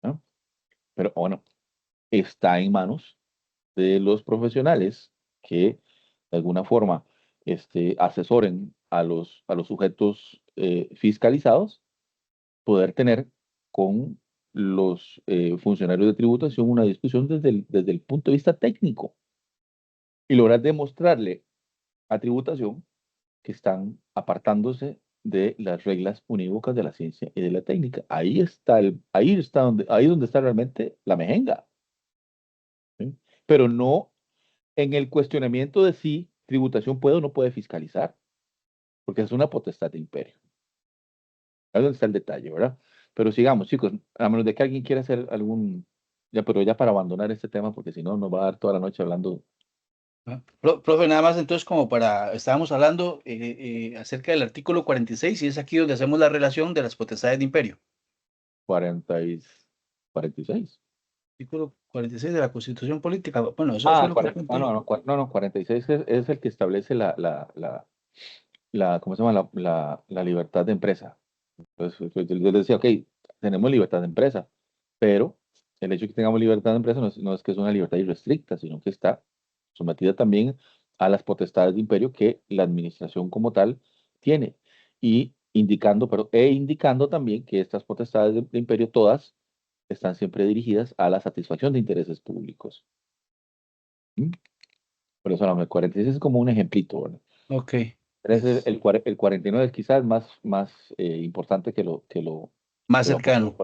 ¿no? Pero bueno, está en manos de los profesionales que de alguna forma asesoren a los sujetos fiscalizados, poder tener con los funcionarios de tributación una discusión desde el punto de vista técnico y lograr demostrarle a tributación que están apartándose de las reglas unívocas de la ciencia y de la técnica. Ahí donde está realmente la mejenga, ¿sí? Pero no En el cuestionamiento de si tributación puede o no puede fiscalizar, porque es una potestad de imperio. Ahí es donde está el detalle, ¿verdad? Pero sigamos, chicos, a menos de que alguien quiera hacer algún, ya, pero ya para abandonar este tema, porque si no nos va a dar toda la noche hablando. Profe, nada más entonces como estábamos hablando acerca del artículo 46 y es aquí donde hacemos la relación de las potestades de imperio. 46. Artículo 46 de la Constitución Política. Bueno, eso Ah, es lo que apunté. no, 46 es el que establece ¿cómo se llama? La libertad de empresa. Pues, yo les decía, ok, tenemos libertad de empresa, pero el hecho de que tengamos libertad de empresa no es que es una libertad irrestricta, sino que está sometida también a las potestades de imperio que la administración como tal tiene. Y indicando también que estas potestades de imperio todas están siempre dirigidas a la satisfacción de intereses públicos. ¿Mm? Por eso el 46 es como un ejemplito, ¿verdad? Ok. El 49 es quizás más importante Más que lo apuntes. cercano.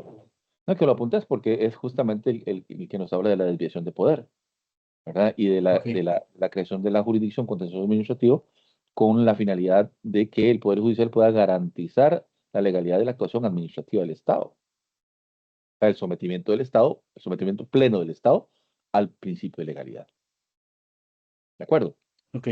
No, que lo apuntes porque es justamente el que nos habla de la desviación de poder, ¿verdad? Y de Ok. la creación de la jurisdicción contencioso administrativo con la finalidad de que el Poder Judicial pueda garantizar la legalidad de la actuación administrativa del Estado. O sea, el sometimiento del Estado, el sometimiento pleno del Estado al principio de legalidad. ¿De acuerdo? Ok.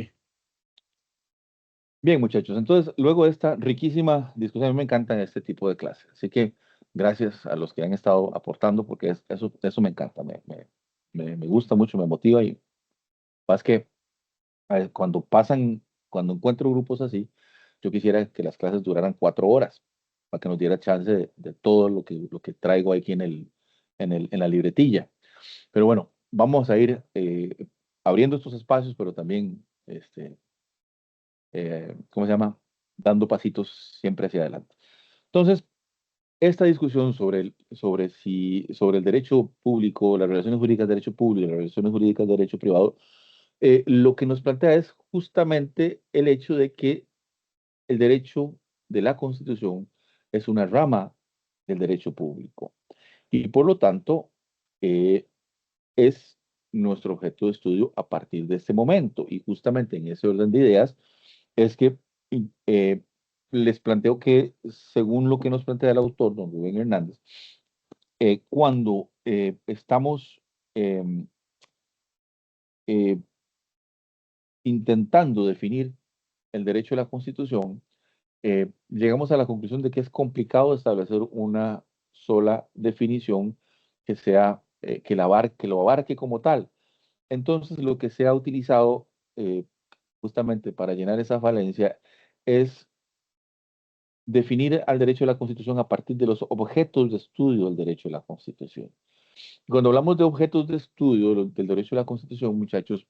Bien, muchachos, entonces luego de esta riquísima discusión, a mí me encantan este tipo de clases, así que gracias a los que han estado aportando, porque eso me encanta, me gusta mucho, me motiva y más que cuando encuentro grupos así, yo quisiera que las clases duraran 4 horas, para que nos diera chance de todo lo que traigo aquí en la libretilla. Pero bueno, vamos a ir abriendo estos espacios, pero también ¿cómo se llama? Dando pasitos siempre hacia adelante. Entonces, esta discusión sobre el derecho público, las relaciones jurídicas de derecho público y las relaciones jurídicas de derecho privado, lo que nos plantea es justamente el hecho de que el derecho de la Constitución es una rama del derecho público y por lo tanto es nuestro objeto de estudio a partir de este momento. Y justamente en ese orden de ideas es que eh, les planteo que, según lo que nos plantea el autor, don Rubén Hernández, cuando estamos em, eh, intentando definir el derecho de la Constitución, llegamos a la conclusión de que es complicado establecer una sola definición que sea, que lo abarque como tal. Entonces, lo que se ha utilizado justamente para llenar esa falencia es definir al derecho de la Constitución a partir de los objetos de estudio del derecho de la Constitución. Cuando hablamos de objetos de estudio del derecho de la Constitución, muchachos,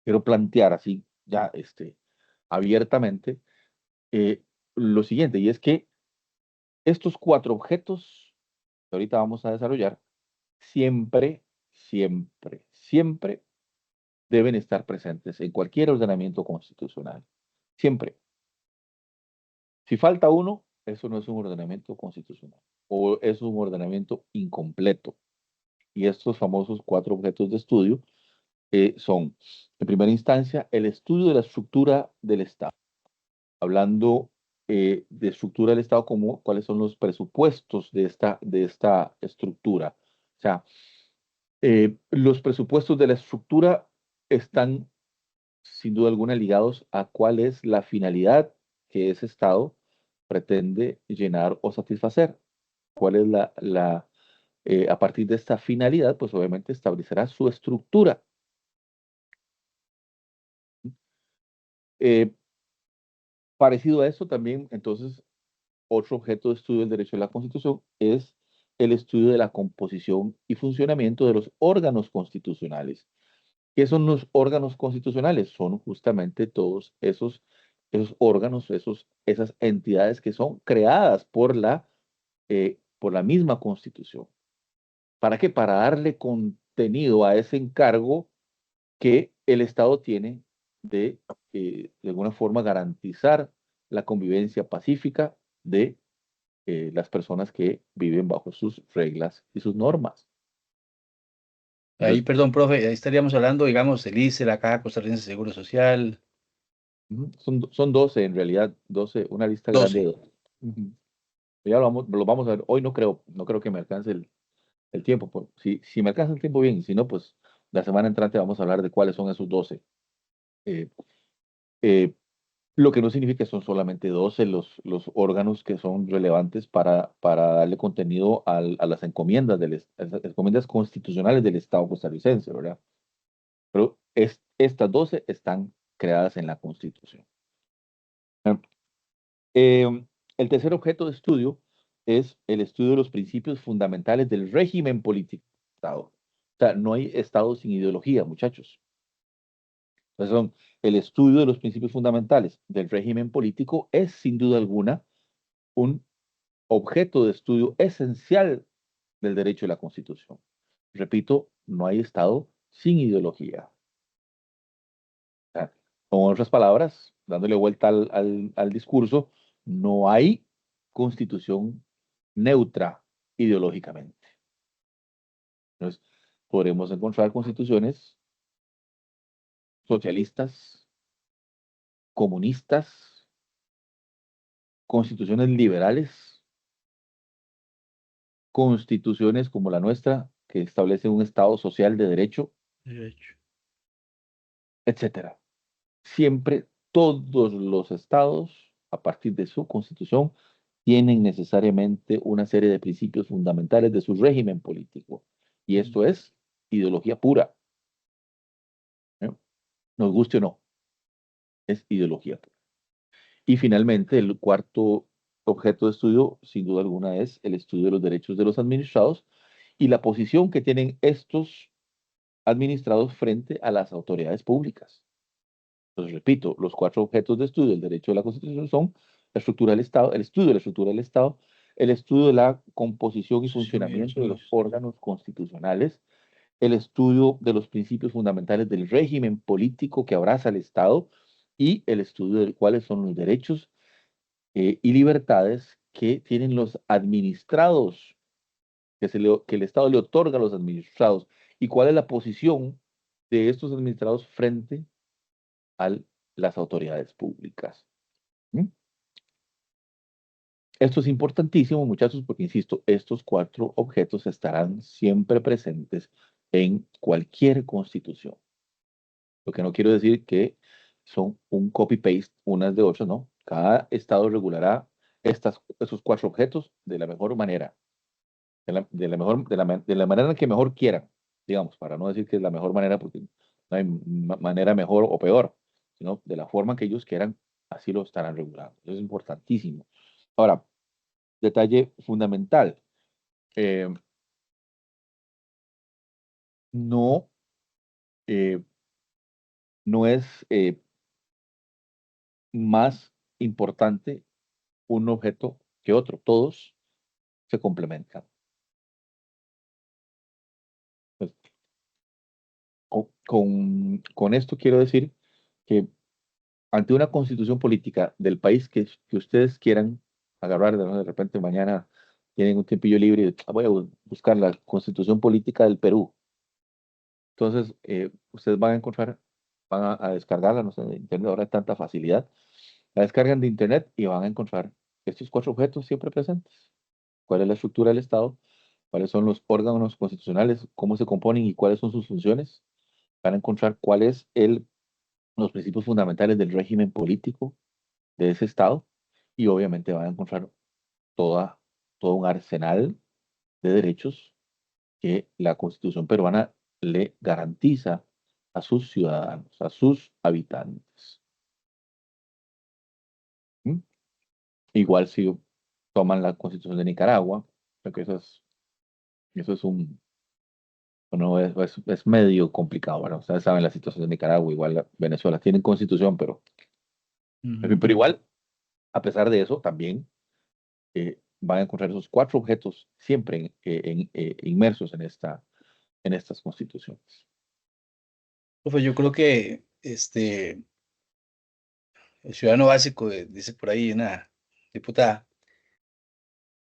quiero plantear así, ya abiertamente, eh, lo siguiente, y es que estos 4 objetos que ahorita vamos a desarrollar, siempre, siempre, siempre deben estar presentes en cualquier ordenamiento constitucional. Siempre. Si falta uno, eso no es un ordenamiento constitucional o es un ordenamiento incompleto. Y estos famosos 4 objetos de estudio son, en primera instancia, el estudio de la estructura del Estado. Hablando de estructura del Estado, como cuáles son los presupuestos de esta estructura. O sea, los presupuestos de la estructura están sin duda alguna ligados a cuál es la finalidad que ese Estado pretende llenar o satisfacer. ¿Cuál es a partir de esta finalidad, pues obviamente establecerá su estructura. Eh, Parecido a eso también, entonces, otro objeto de estudio del derecho de la Constitución es el estudio de la composición y funcionamiento de los órganos constitucionales. ¿Qué son los órganos constitucionales? Son justamente todos esos órganos, esas entidades que son creadas por la misma Constitución. ¿Para qué? Para darle contenido a ese encargo que el Estado tiene de alguna forma, garantizar la convivencia pacífica de las personas que viven bajo sus reglas y sus normas. Ahí, perdón, profe, ahí estaríamos hablando, digamos, del ICE, la Caja Costarricense de Seguro Social. Son 12 en realidad, 12, una lista grande de 12. 12. Ya lo vamos a ver. Hoy no creo que me alcance el tiempo. Si me alcanza el tiempo, bien, y si no, pues la semana entrante vamos a hablar de cuáles son esos 12. Eh, eh, lo que no significa que son solamente 12 los órganos que son relevantes para darle contenido a las encomiendas, a las encomiendas constitucionales del Estado costarricense, ¿verdad? Pero estas 12 están creadas en la Constitución. Eh, el tercer objeto de estudio es el estudio de los principios fundamentales del régimen político del Estado. O sea, no hay Estado sin ideología, muchachos. Entonces, el estudio de los principios fundamentales del régimen político es, sin duda alguna, un objeto de estudio esencial del derecho de la Constitución. Repito, no hay Estado sin ideología. O sea, con otras palabras, dándole vuelta al discurso, no hay constitución neutra ideológicamente. Entonces, podremos encontrar constituciones socialistas, comunistas, constituciones liberales, constituciones como la nuestra, que establece un Estado social de derecho, etcétera. Siempre todos los estados, a partir de su constitución, tienen necesariamente una serie de principios fundamentales de su régimen político. Y esto es ideología pura. ¿Eh? Nos guste o no, es ideología pura. Y finalmente, el cuarto objeto de estudio, sin duda alguna, es el estudio de los derechos de los administrados y la posición que tienen estos administrados frente a las autoridades públicas. Entonces, repito, los cuatro objetos de estudio del derecho de la Constitución son la estructura del Estado, el estudio de la estructura del Estado, el estudio de la composición y funcionamiento de los órganos constitucionales, el estudio de los principios fundamentales del régimen político que abraza el Estado y el estudio de cuáles son los derechos y libertades que tienen los administrados, que el Estado le otorga a los administrados y cuál es la posición de estos administrados frente a las autoridades públicas. ¿Mm? Esto es importantísimo, muchachos, porque, insisto, estos cuatro objetos estarán siempre presentes en cualquier constitución. Lo que no quiero decir que son un copy-paste unas de otras, ¿no? Cada estado regulará esos cuatro objetos de la mejor manera, de la manera en que mejor quieran, digamos, para no decir que es la mejor manera, porque no hay manera mejor o peor, sino de la forma que ellos quieran, así lo estarán regulando. Eso es importantísimo. Ahora, detalle fundamental. eh, no, eh, no es más importante un objeto que otro. Todos se complementan. Pues, con esto quiero decir que ante una constitución política del país que ustedes quieran agarrar, de repente mañana tienen un tiempillo libre y voy a buscar la constitución política del Perú. Entonces, ustedes van a encontrar, van a descargarla, no sé, de internet, ahora hay tanta facilidad. La descargan de internet y van a encontrar estos cuatro objetos siempre presentes. ¿Cuál es la estructura del Estado? ¿Cuáles son los órganos constitucionales? ¿Cómo se componen y cuáles son sus funciones? Van a encontrar cuáles los principios fundamentales del régimen político de ese Estado y obviamente van a encontrar todo un arsenal de derechos que la Constitución peruana le garantiza a sus ciudadanos, a sus habitantes. ¿Mm? Igual si toman la Constitución de Nicaragua, porque eso es bueno, es medio complicado, ¿verdad? Ustedes saben la situación de Nicaragua, igual Venezuela tienen Constitución, pero igual, a pesar de eso, también van a encontrar esos cuatro objetos siempre inmersos en estas constituciones. Profe, yo creo que el ciudadano básico, dice por ahí una diputada,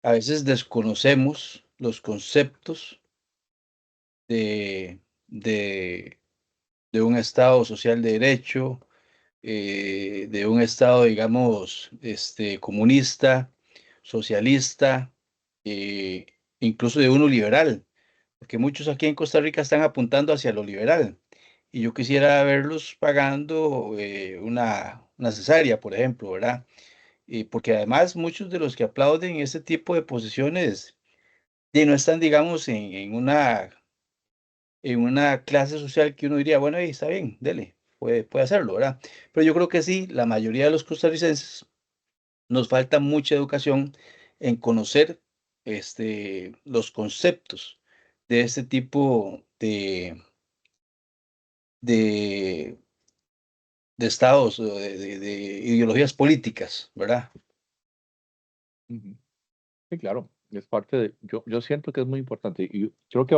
a veces desconocemos los conceptos de de un Estado social de derecho, de un Estado, digamos, comunista, socialista, eh, incluso de uno liberal, porque muchos aquí en Costa Rica están apuntando hacia lo liberal. Y yo quisiera verlos pagando una cesárea, por ejemplo, ¿verdad? Y porque además muchos de los que aplauden este tipo de posiciones no están, digamos, en una clase social que uno diría, bueno, ahí está bien, dele, puede hacerlo, ¿verdad? Pero yo creo que sí, la mayoría de los costarricenses nos falta mucha educación en conocer los conceptos de este tipo de, de estados, o de ideologías políticas, ¿verdad? Ujú. Sí, claro, es parte de, yo siento que es muy importante y creo que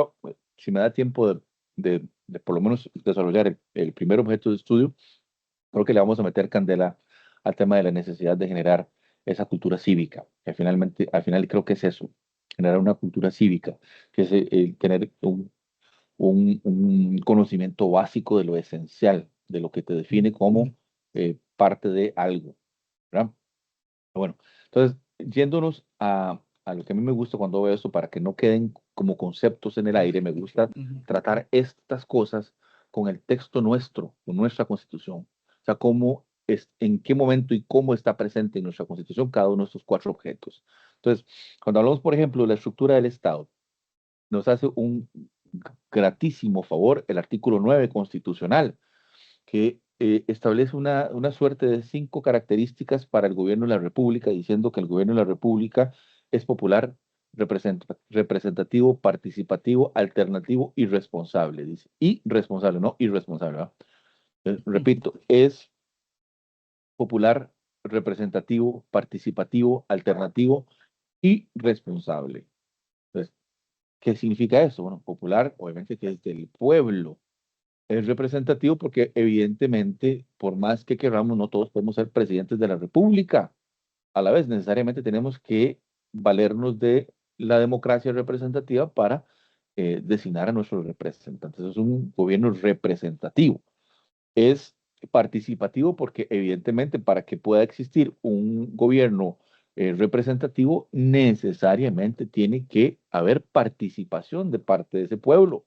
si me da tiempo de por lo menos desarrollar el primer objeto de estudio, creo que le vamos a meter candela al tema de la necesidad de generar esa cultura cívica, que finalmente, al final creo que es eso, generar una cultura cívica, que es tener un conocimiento básico de lo esencial, de lo que te define como parte de algo, ¿verdad? Bueno, entonces, yéndonos a lo que a mí me gusta cuando veo esto, para que no queden como conceptos en el aire, me gusta Ujú. tratar estas cosas con el texto nuestro, con nuestra constitución. O sea, cómo es, en qué momento y cómo está presente en nuestra constitución cada uno de estos cuatro objetos. Entonces, cuando hablamos, por ejemplo, de la estructura del Estado, nos hace un gratísimo favor el artículo 9 constitucional, que establece una suerte de 5 características para el gobierno de la República, diciendo que el gobierno de la República es popular, representativo, participativo, alternativo y responsable, dice. Y responsable, no irresponsable, ¿verdad? Repito, es popular, representativo, participativo, alternativo y responsable. Entonces, ¿qué significa eso? Bueno, popular, obviamente que es del pueblo. Es representativo porque evidentemente, por más que queramos, no todos podemos ser presidentes de la República. A la vez, necesariamente tenemos que valernos de la democracia representativa para designar a nuestros representantes. Es un gobierno representativo. Es participativo porque evidentemente para que pueda existir un gobierno representativo, necesariamente tiene que haber participación de parte de ese pueblo.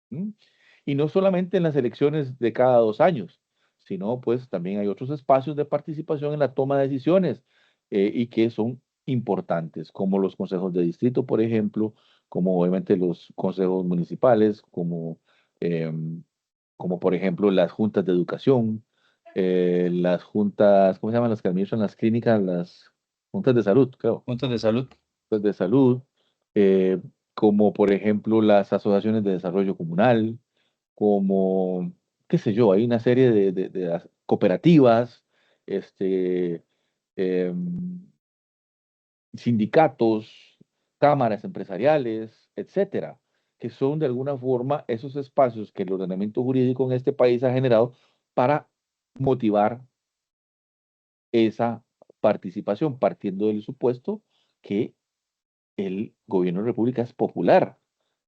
¿Mm? Y no solamente en las elecciones de cada 2 años, sino pues también hay otros espacios de participación en la toma de decisiones y que son importantes, como los consejos de distrito, por ejemplo, como obviamente los consejos municipales, como por ejemplo las juntas de educación, las juntas, ¿cómo se llaman las que administran las clínicas? Las juntas de salud, creo, Puntos de salud. juntas de salud, eh, como por ejemplo las asociaciones de desarrollo comunal, como, qué sé yo, hay una serie de cooperativas, este, em, sindicatos, cámaras empresariales, etcétera, que son de alguna forma esos espacios que el ordenamiento jurídico en este país ha generado para motivar esa participación, partiendo del supuesto que el gobierno de la República es popular,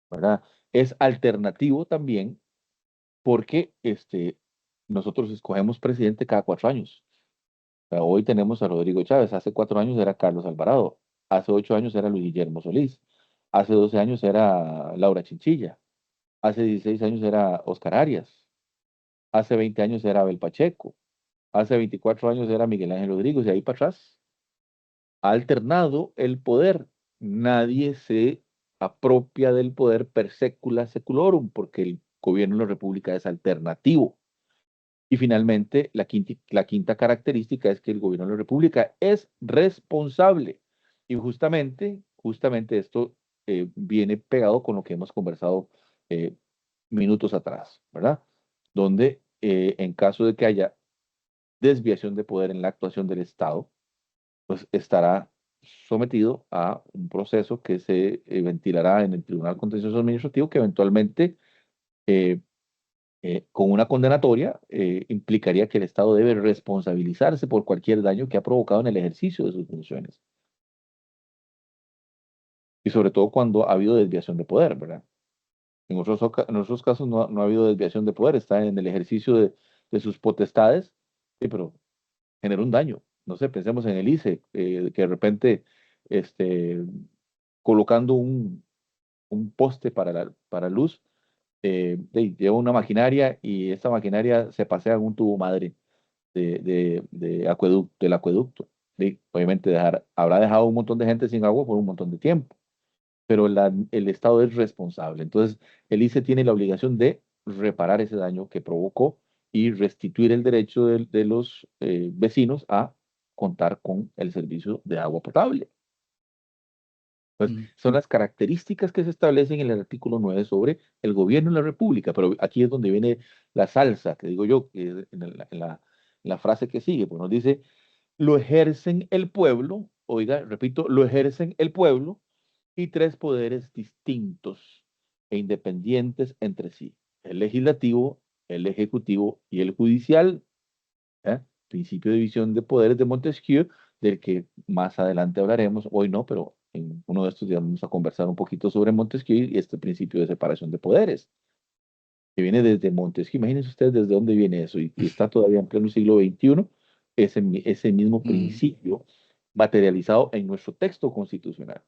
¿verdad? Es alternativo también porque nosotros escogemos presidente cada 4 años. O sea, hoy tenemos a Rodrigo Chávez, hace 4 años era Carlos Alvarado, hace 8 años era Luis Guillermo Solís, hace 12 años era Laura Chinchilla, hace 16 años era Oscar Arias, hace 20 años era Abel Pacheco, hace 24 años era Miguel Ángel Rodríguez, y ahí para atrás ha alternado el poder. Nadie se apropia del poder per secula seculorum, porque el gobierno de la República es alternativo. Y finalmente, la quinta característica es que el gobierno de la República es responsable. Y justamente esto viene pegado con lo que hemos conversado eh, minutos atrás, ¿verdad? Donde en caso de que haya desviación de poder en la actuación del Estado, pues estará sometido a un proceso que se ventilará en el Tribunal Contencioso Administrativo, que eventualmente eh, con una condenatoria implicaría que el Estado debe responsabilizarse por cualquier daño que ha provocado en el ejercicio de sus funciones. Y sobre todo cuando ha habido desviación de poder, ¿verdad? En otros casos no ha habido desviación de poder, está en el ejercicio de sus potestades, sí, pero generó un daño. No sé, pensemos en el ICE, que de repente, este, colocando un poste para luz, lleva una maquinaria y esta maquinaria se pasea en un tubo madre del acueducto. Sí, obviamente habrá dejado un montón de gente sin agua por un montón de tiempo, pero el Estado es responsable. Entonces, el ICE tiene la obligación de reparar ese daño que provocó y restituir el derecho de los vecinos a contar con el servicio de agua potable. Entonces, son las características que se establecen en el artículo 9 sobre el gobierno de la República, pero aquí es donde viene la salsa, que digo yo, que en la frase que sigue, pues nos dice, lo ejercen el pueblo, oiga, repito, lo ejercen el pueblo y tres poderes distintos e independientes entre sí, el legislativo, el ejecutivo y el judicial. ¿Eh? Principio de división de poderes de Montesquieu, del que más adelante hablaremos, hoy no, pero en uno de estos días vamos a conversar un poquito sobre Montesquieu y este principio de separación de poderes, que viene desde Montesquieu. Imagínense ustedes desde dónde viene eso y está todavía en pleno siglo XXI, ese mismo principio materializado en nuestro texto constitucional.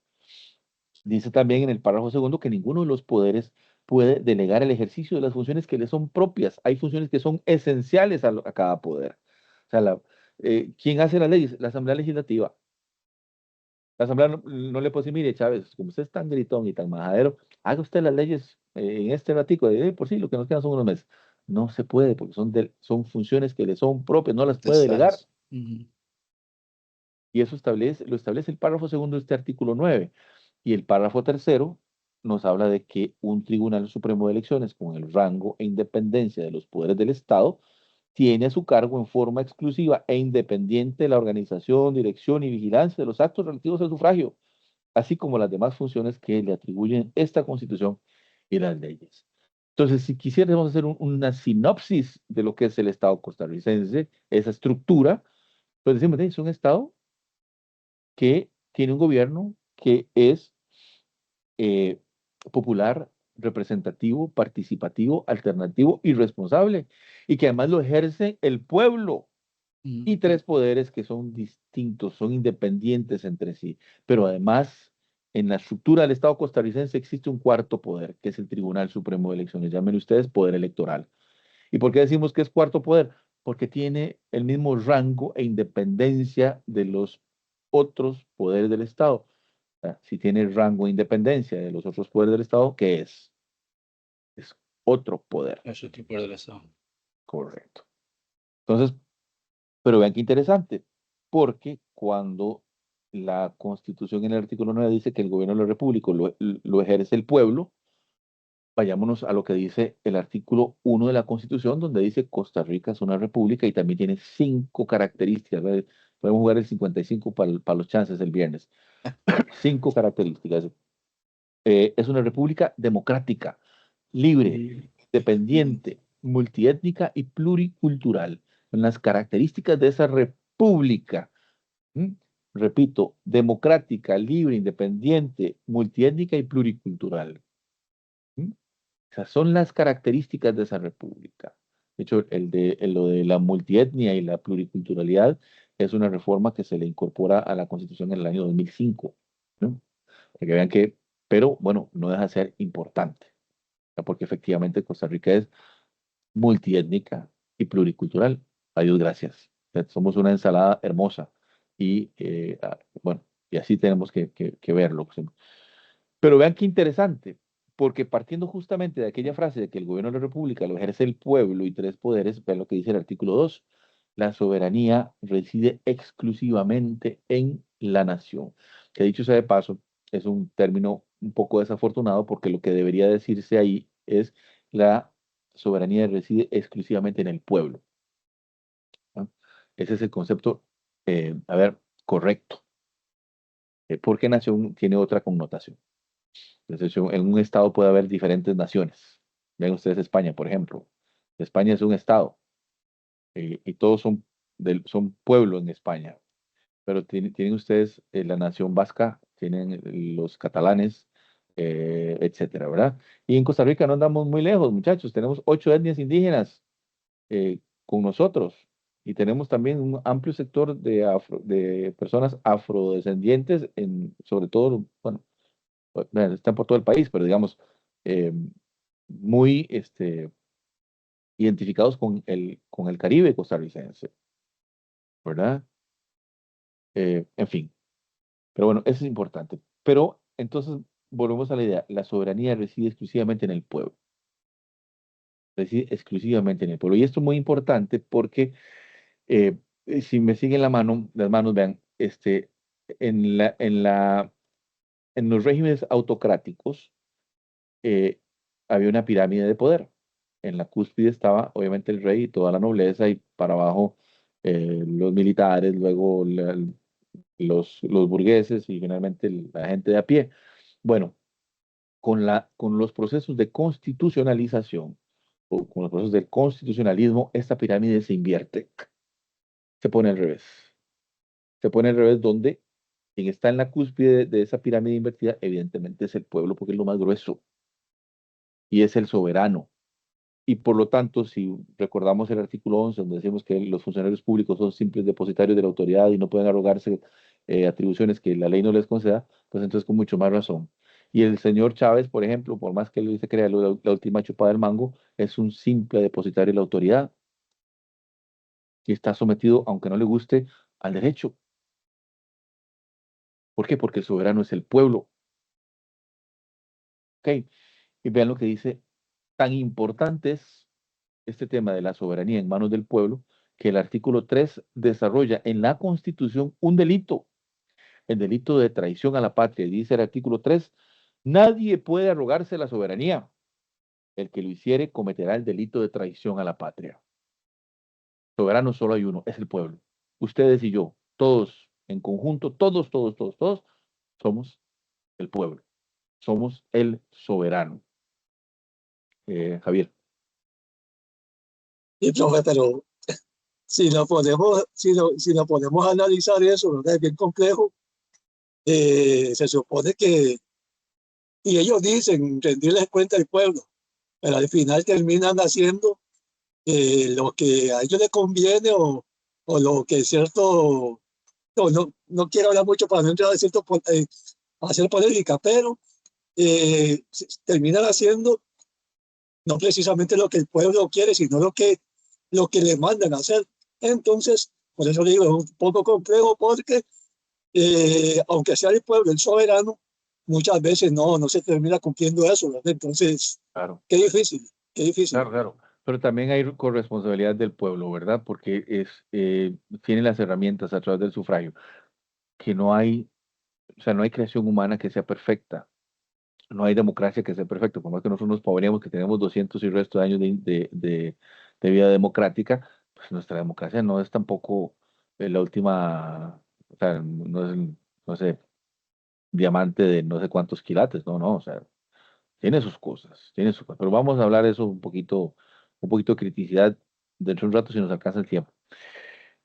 Dice también en el párrafo segundo que ninguno de los poderes puede delegar el ejercicio de las funciones que le son propias. Hay funciones que son esenciales a cada poder. O sea, ¿quién hace las leyes? La Asamblea Legislativa. La Asamblea no le puede decir, mire, Chávez, como usted es tan gritón y tan majadero, haga usted las leyes en este ratico, por sí, lo que nos quedan son unos meses. No se puede, porque son funciones que le son propias, no las puede delegar. Y eso lo establece el párrafo segundo de este artículo 9. Y el párrafo tercero nos habla de que un Tribunal Supremo de Elecciones con el rango e independencia de los poderes del Estado tiene a su cargo en forma exclusiva e independiente la organización, dirección y vigilancia de los actos relativos al sufragio, así como las demás funciones que le atribuyen esta Constitución y las leyes. Entonces, si quisiéramos hacer una sinopsis de lo que es el Estado costarricense, esa estructura, pues decimos, es un Estado que tiene un gobierno que es eh, popular, representativo, participativo, alternativo y responsable, y que además lo ejerce el pueblo, y tres poderes que son distintos, son independientes entre sí, pero además en la estructura del Estado costarricense existe un cuarto poder, que es el Tribunal Supremo de Elecciones, llamen ustedes poder electoral. ¿Y por qué decimos que es cuarto poder? Porque tiene el mismo rango e independencia de los otros poderes del Estado. Si tiene rango e independencia de los otros poderes del Estado, ¿qué es? Es otro poder. Es otro poder del Estado. Correcto. Entonces, pero vean qué interesante, porque cuando la Constitución en el artículo 9 dice que el gobierno de la República lo ejerce el pueblo, vayámonos a lo que dice el artículo 1 de la Constitución, donde dice Costa Rica es una república y también tiene 5 características. Podemos jugar el 55 para los chances el viernes. 5 características. Es una república democrática, libre, dependiente, multiétnica y pluricultural. Son las características de esa república. ¿Mm? Repito, democrática, libre, independiente, multiétnica y pluricultural. ¿Mm? Esas son las características de esa república. De hecho, lo de la multietnia y la pluriculturalidad es una reforma que se le incorpora a la Constitución en el año 2005, ¿no? Para que vean que, pero bueno, no deja de ser importante, ¿no? Porque efectivamente Costa Rica es multiétnica y pluricultural. A Dios gracias. Somos una ensalada hermosa y bueno, y así tenemos que verlo. Pero vean qué interesante, porque partiendo justamente de aquella frase de que el gobierno de la República lo ejerce el pueblo y tres poderes, vean lo que dice el artículo 2: la soberanía reside exclusivamente en la nación. Que dicho sea de paso, es un término un poco desafortunado porque lo que debería decirse ahí es la soberanía reside exclusivamente en el pueblo, ¿no? Ese es el concepto, a ver, correcto, porque nación tiene otra connotación. Entonces, en un estado puede haber diferentes naciones. Ven ustedes España, por ejemplo. España es un estado y todos son pueblo en España. Pero tienen ustedes la nación vasca, tienen los catalanes, etcétera, ¿verdad? Y en Costa Rica no andamos muy lejos, muchachos. Tenemos 8 etnias indígenas con nosotros y tenemos también un amplio sector de personas afrodescendientes, sobre todo, bueno, están por todo el país, pero digamos, eh, muy identificados con el Caribe costarricense, ¿verdad? En fin, pero bueno, eso es importante. Pero entonces, volvemos a la idea, la soberanía reside exclusivamente en el pueblo, reside exclusivamente en el pueblo. Y esto es muy importante porque, eh, si me siguen las manos, vean, en la, en la, en los regímenes autocráticos, eh, había una pirámide de poder. En la cúspide estaba obviamente el rey y toda la nobleza y para abajo los militares, luego los burgueses y finalmente la gente de a pie. Bueno, con los procesos de constitucionalización o con los procesos del constitucionalismo, esta pirámide se invierte, se pone al revés. Se pone al revés donde quien está en la cúspide de esa pirámide invertida, evidentemente es el pueblo porque es lo más grueso y es el soberano. Y por lo tanto, si recordamos el artículo 11, donde decimos que los funcionarios públicos son simples depositarios de la autoridad y no pueden arrogarse atribuciones que la ley no les conceda, pues entonces con mucho más razón. Y el señor Chávez, por ejemplo, por más que él se crea la última chupada del mango, es un simple depositario de la autoridad y está sometido, aunque no le guste, al derecho. ¿Por qué? Porque el soberano es el pueblo. ¿Ok? Y vean lo que dice, tan importante es este tema de la soberanía en manos del pueblo, que el artículo 3 desarrolla en la Constitución un delito, el delito de traición a la patria. Dice el artículo 3, nadie puede arrogarse la soberanía. El que lo hiciere cometerá el delito de traición a la patria. Soberano solo hay uno, es el pueblo. Ustedes y yo, todos en conjunto, todos, somos el pueblo. Somos el soberano. Javier. Y profe, pero si lo podemos analizar eso, ¿verdad? Es bien complejo. Se supone que, y ellos dicen, rendirles cuenta al pueblo, pero al final terminan haciendo lo que a ellos les conviene o lo que es cierto, no quiero hablar mucho para no entrar a, a hacer política, pero terminan haciendo no precisamente lo que el pueblo quiere, sino lo que le mandan a hacer. Entonces, por eso digo, es un poco complejo porque, aunque sea el pueblo el soberano, muchas veces no se termina cumpliendo eso, ¿verdad? Entonces, Claro. qué difícil, qué difícil. Claro, claro. Pero también hay corresponsabilidad del pueblo, ¿verdad? Porque tiene las herramientas a través del sufragio, que no hay, o sea, no hay creación humana que sea perfecta, no hay democracia que sea perfecta, por más que nosotros nos pavoneamos que tenemos 200 y resto de años de vida democrática, pues nuestra democracia no es tampoco la última, o sea, no es, no sé, diamante de no sé cuántos quilates, no, o sea, tiene sus cosas, pero vamos a hablar de eso un poquito de criticidad dentro de un rato si nos alcanza el tiempo.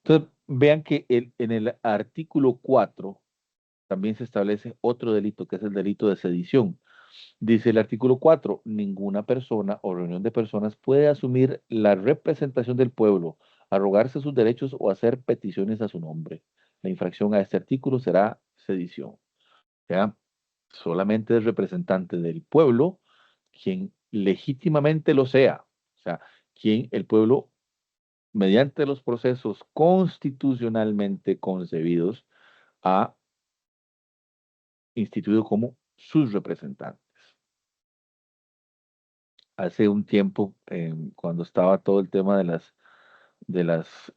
Entonces, vean que en el artículo 4 también se establece otro delito, que es el delito de sedición. Dice el artículo 4, ninguna persona o reunión de personas puede asumir la representación del pueblo, arrogarse sus derechos o hacer peticiones a su nombre. La infracción a este artículo será sedición. ¿Ya? Solamente es representante del pueblo quien legítimamente lo sea. O sea, quien el pueblo, mediante los procesos constitucionalmente concebidos, ha instituido como sus representantes. Hace un tiempo, cuando estaba todo el tema de las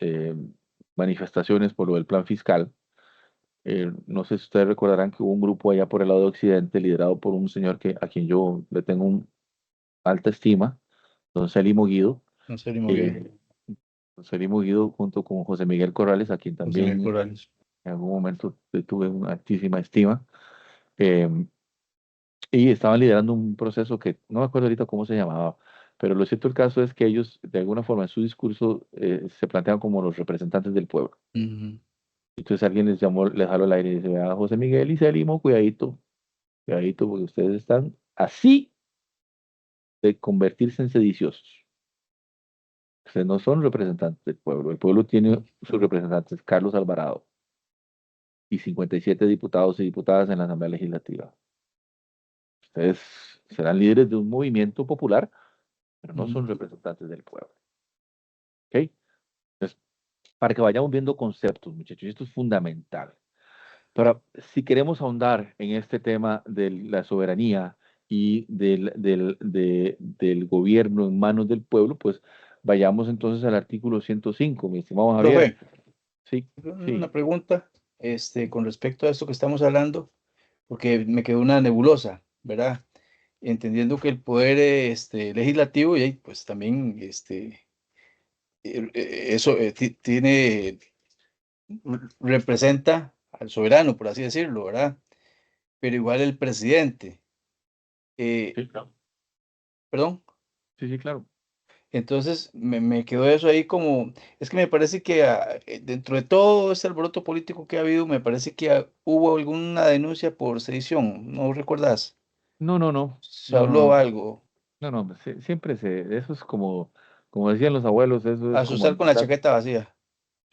manifestaciones por lo del plan fiscal, no sé si ustedes recordarán que hubo un grupo allá por el lado de Occidente liderado por un señor a quien yo le tengo alta estima, don Celimo Guido. No sé, muy bien. Don Celimo Guido junto con José Miguel Corrales, a quien José también Miguel Corrales. en algún momento le tuve una altísima estima. eh, y estaban liderando un proceso que no me acuerdo ahorita cómo se llamaba, pero lo cierto del caso es que ellos, de alguna forma, en su discurso se plantean como los representantes del pueblo. Ujú. Entonces alguien les jaló el aire y dice, a José Miguel y Celimo, cuidadito, Cuidadito, porque ustedes están así de convertirse en sediciosos. Ustedes no son representantes del pueblo. El pueblo tiene sus representantes, Carlos Alvarado, y 57 diputados y diputadas en la Asamblea Legislativa. Ustedes serán líderes de un movimiento popular, pero no son representantes del pueblo. ¿Ok? Entonces, para que vayamos viendo conceptos, muchachos, y esto es fundamental. Pero si queremos ahondar en este tema de la soberanía y del gobierno en manos del pueblo, pues vayamos entonces al artículo 105, mi estimado Javier. Profe, Sí, una sí. pregunta con respecto a esto que estamos hablando, porque me quedó una nebulosa, ¿verdad? Entendiendo que el poder legislativo y ahí, pues también eso tiene, representa al soberano, por así decirlo, ¿verdad? Pero igual el presidente, eh, Sí, claro. perdón. Sí, sí, claro. Entonces me quedó eso ahí como, es que me parece que dentro de todo este alboroto político que ha habido, me parece que hubo alguna denuncia por sedición, ¿no recuerdas? No, no, no. Se No, no, habló no. algo, No, no. Siempre eso es como decían los abuelos, eso es como asustar con la alimentar. chaqueta vacía,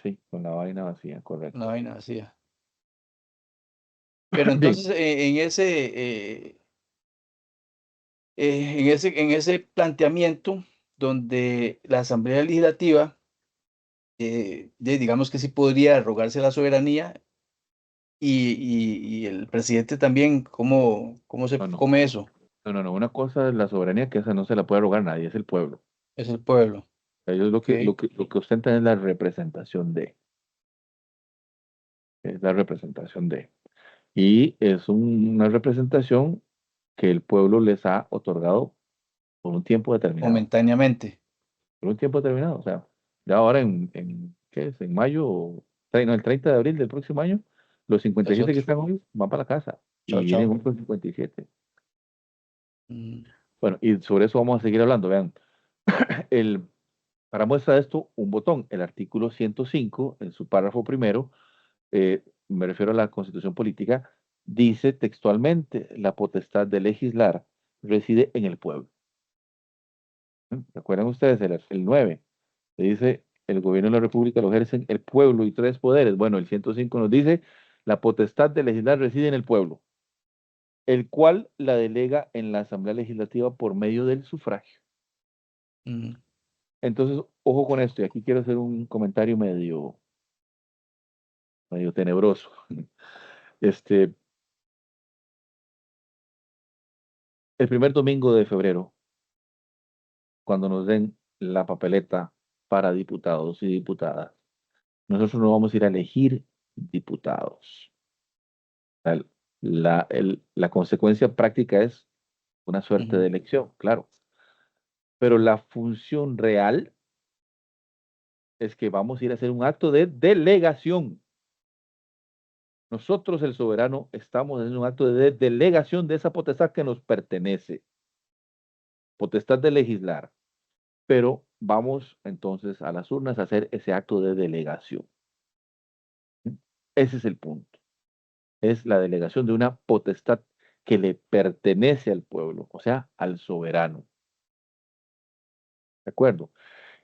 Sí, con la vaina vacía, una correcto. vaina vacía. Pero Bien. entonces en ese planteamiento donde la Asamblea Legislativa, digamos que sí podría arrogarse la soberanía y el presidente también, ¿cómo se No, no. come eso? No, no, no. Una cosa es la soberanía, que esa no se la puede rogar nadie, es el pueblo. Es el pueblo, Ellos ¿ok? lo que ostentan es la representación de. Es la representación de. Y es una representación que el pueblo les ha otorgado por un tiempo determinado. Momentáneamente. Por un tiempo determinado. O sea, ya ahora ¿qué es? En mayo, no, el 30 de abril del próximo año, los Es 57 que otro. están hoy van para la casa Chao, y vienen chao. otros 57. Mm, Bueno, y sobre eso vamos a seguir hablando. Vean, el, para muestra de esto, un botón, el artículo 105, en su párrafo primero, me refiero a la Constitución Política, dice textualmente, la potestad de legislar reside en el pueblo. ¿Recuerdan ustedes el 9? Le dice, el gobierno de la República lo ejercen el pueblo y tres poderes. Bueno, el 105 nos dice, la potestad de legislar reside en el pueblo, el cual la delega en la Asamblea Legislativa por medio del sufragio. mm. Entonces, ojo con esto, y aquí quiero hacer un comentario medio tenebroso. Este, el primer domingo de febrero, cuando nos den la papeleta para diputados y diputadas, nosotros no vamos a ir a elegir diputados. sea, la consecuencia práctica es una suerte Ujú. de elección, claro. Pero la función real es que vamos a ir a hacer un acto de delegación. Nosotros, el soberano, estamos en un acto de delegación de esa potestad que nos pertenece, potestad de legislar. Pero vamos entonces a las urnas a hacer ese acto de delegación. Ese es el punto. Es la delegación de una potestad que le pertenece al pueblo, o sea, al soberano. ¿De acuerdo?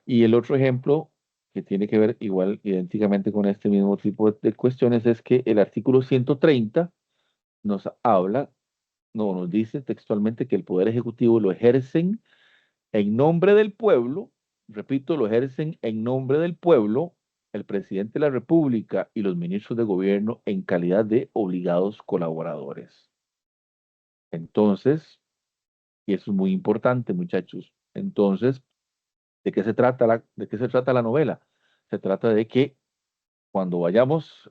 Y el otro ejemplo que tiene que ver igual, idénticamente con este mismo tipo de cuestiones, es que el artículo 130 nos habla, no, nos dice textualmente que el Poder Ejecutivo lo ejercen en nombre del pueblo, repito, lo ejercen en nombre del pueblo, el presidente de la República y los ministros de gobierno en calidad de obligados colaboradores. Entonces, y eso es muy importante, muchachos, entonces, ¿de qué se trata la novela? Se trata de que cuando vayamos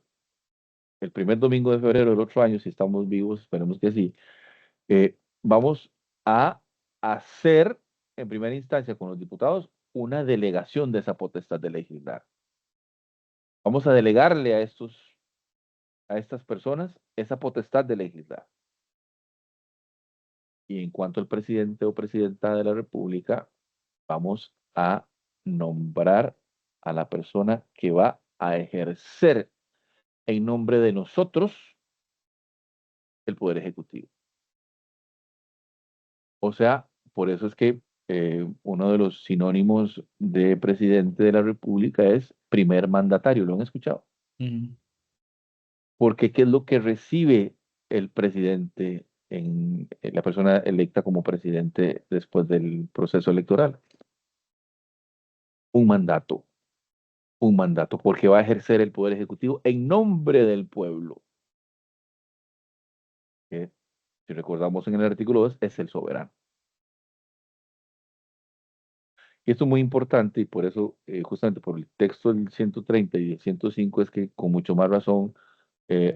el primer domingo de febrero del otro año, si estamos vivos, esperemos que sí, vamos a hacer en primera instancia con los diputados una delegación de esa potestad de legislar. Vamos a delegarle a estas personas esa potestad de legislar. Y en cuanto al presidente o presidenta de la República, vamos a nombrar a la persona que va a ejercer en nombre de nosotros el Poder Ejecutivo. O sea, por eso es que uno de los sinónimos de presidente de la República es primer mandatario. ¿Lo han escuchado? Ujú. Porque ¿qué es lo que recibe el presidente en la persona electa como presidente después del proceso electoral? Un mandato, un mandato, porque va a ejercer el poder ejecutivo en nombre del pueblo, que si recordamos en el artículo 2 es el soberano. Y esto es muy importante y por eso, justamente por el texto del 130 y del 105, es que con mucho más razón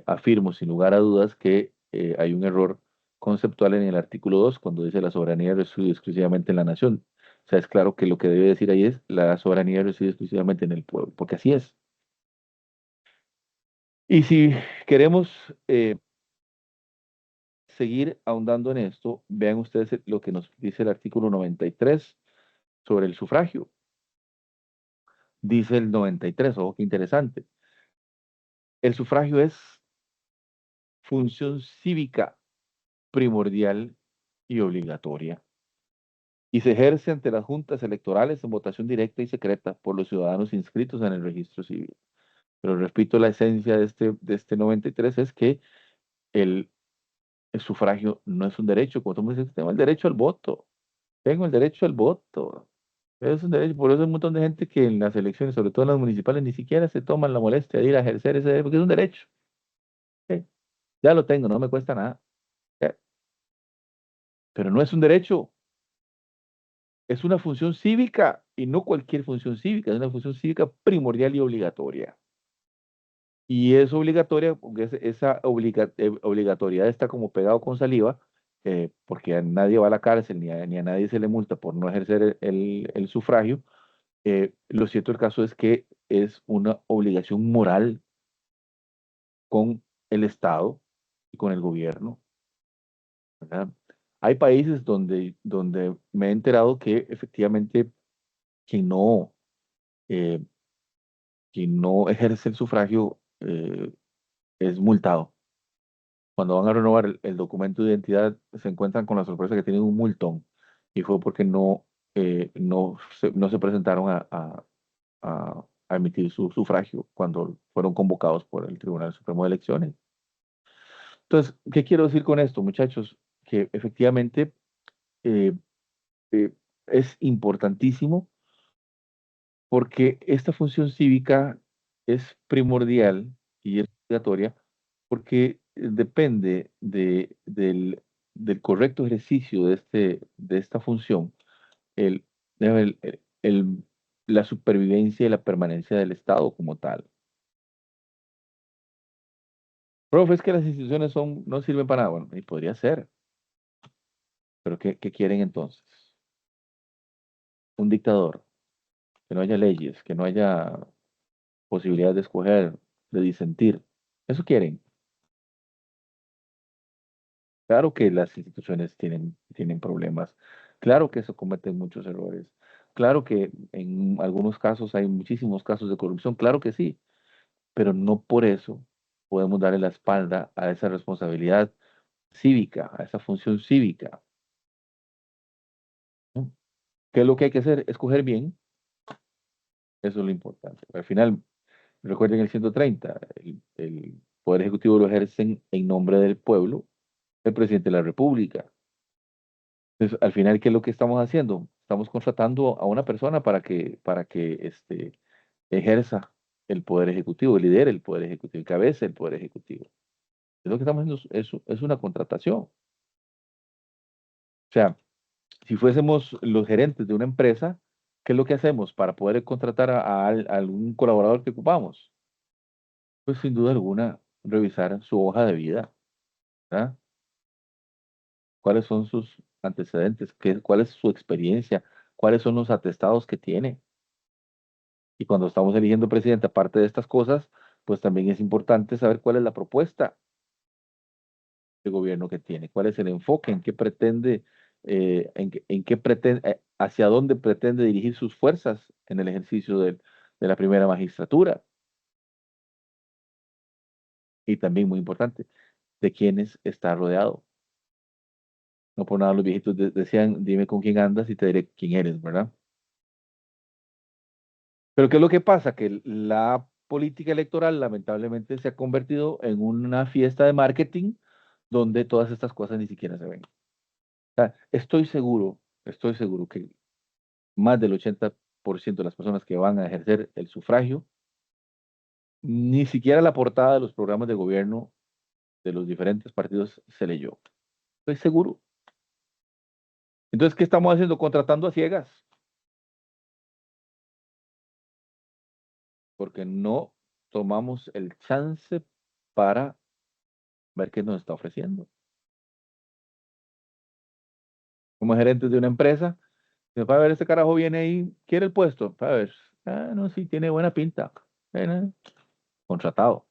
afirmo sin lugar a dudas que hay un error conceptual en el artículo 2 cuando dice la soberanía reside exclusivamente en la nación. O sea, es claro que lo que debe decir ahí es la soberanía reside exclusivamente en el pueblo, porque así es. Y si queremos seguir ahondando en esto, vean ustedes lo que nos dice el artículo 93 sobre el sufragio. Dice el 93, ojo, qué interesante. El sufragio es función cívica primordial y obligatoria y se ejerce ante las juntas electorales en votación directa y secreta por los ciudadanos inscritos en el registro civil. Pero repito, la esencia de este 93 es que el, el sufragio no es un derecho, como tú me dices, tengo el derecho al voto, tengo el derecho al voto. Es un derecho, por eso hay un montón de gente que en las elecciones, sobre todo en las municipales, ni siquiera se toman la molestia de ir a ejercer ese derecho, porque es un derecho. ¿Sí? Ya lo tengo, no me cuesta nada. ¿Sí? Pero no es un derecho, es una función cívica y no cualquier función cívica, es una función cívica primordial y obligatoria. Y es obligatoria, porque esa obligatoriedad está como pegado con saliva, porque a nadie va a la cárcel ni a nadie se le multa por no ejercer el sufragio. Lo cierto del caso es que es una obligación moral con el Estado y con el gobierno, ¿verdad? Hay países donde me he enterado que efectivamente quien no, eh, quien no ejerce el sufragio es multado. Cuando van a renovar el documento de identidad, se encuentran con la sorpresa que tienen un multón. Y fue porque no se presentaron a emitir su sufragio cuando fueron convocados por el Tribunal Supremo de Elecciones. Entonces, ¿qué quiero decir con esto, muchachos? Que efectivamente eh, eh, es importantísimo porque esta función cívica es primordial y es obligatoria porque depende del correcto ejercicio de esta función, el, el- la supervivencia y la permanencia del Estado como tal. Profe, es que las instituciones no sirven para nada. Bueno, y podría ser, pero ¿qué quieren entonces? Un dictador, que no haya leyes, que no haya posibilidad de escoger, de disentir. Eso quieren. Claro que las instituciones tienen problemas. Claro que se cometen muchos errores. Claro que en algunos casos hay muchísimos casos de corrupción. Claro que sí. Pero no por eso podemos darle la espalda a esa responsabilidad cívica, a esa función cívica, ¿no? ¿Qué es lo que hay que hacer? Escoger bien. Eso es lo importante. Al final, recuerden el 130, el Poder Ejecutivo lo ejercen en nombre del pueblo, el presidente de la República. Entonces, al final, ¿qué es lo que estamos haciendo? Estamos contratando a una persona para que ejerza el Poder Ejecutivo, lidere el Poder Ejecutivo, encabece el Poder Ejecutivo. Es lo que estamos haciendo, es una contratación. O sea, si fuésemos los gerentes de una empresa, ¿qué es lo que hacemos para poder contratar a algún colaborador que ocupamos? Pues sin duda alguna, revisar su hoja de vida, ¿verdad? ¿Cuáles son sus antecedentes? ¿Cuál es su experiencia? ¿Cuáles son los atestados que tiene? Y cuando estamos eligiendo presidente, aparte de estas cosas, pues también es importante saber cuál es la propuesta de gobierno que tiene, cuál es el enfoque, en qué pretende, hacia dónde pretende dirigir sus fuerzas en el ejercicio de la primera magistratura. Y también muy importante, de quiénes está rodeado. No por nada los viejitos decían, dime con quién andas y te diré quién eres, ¿verdad? Pero ¿qué es lo que pasa? Que la política electoral lamentablemente se ha convertido en una fiesta de marketing donde todas estas cosas ni siquiera se ven. O sea, estoy seguro que más del 80% de las personas que van a ejercer el sufragio, ni siquiera la portada de los programas de gobierno de los diferentes partidos se leyó. Estoy seguro. Entonces, ¿qué estamos haciendo? Contratando a ciegas. Porque no tomamos el chance para ver qué nos está ofreciendo. Como gerentes de una empresa, para ver, este carajo viene ahí, quiere el puesto, para ver, no, sí, tiene buena pinta. Contratado.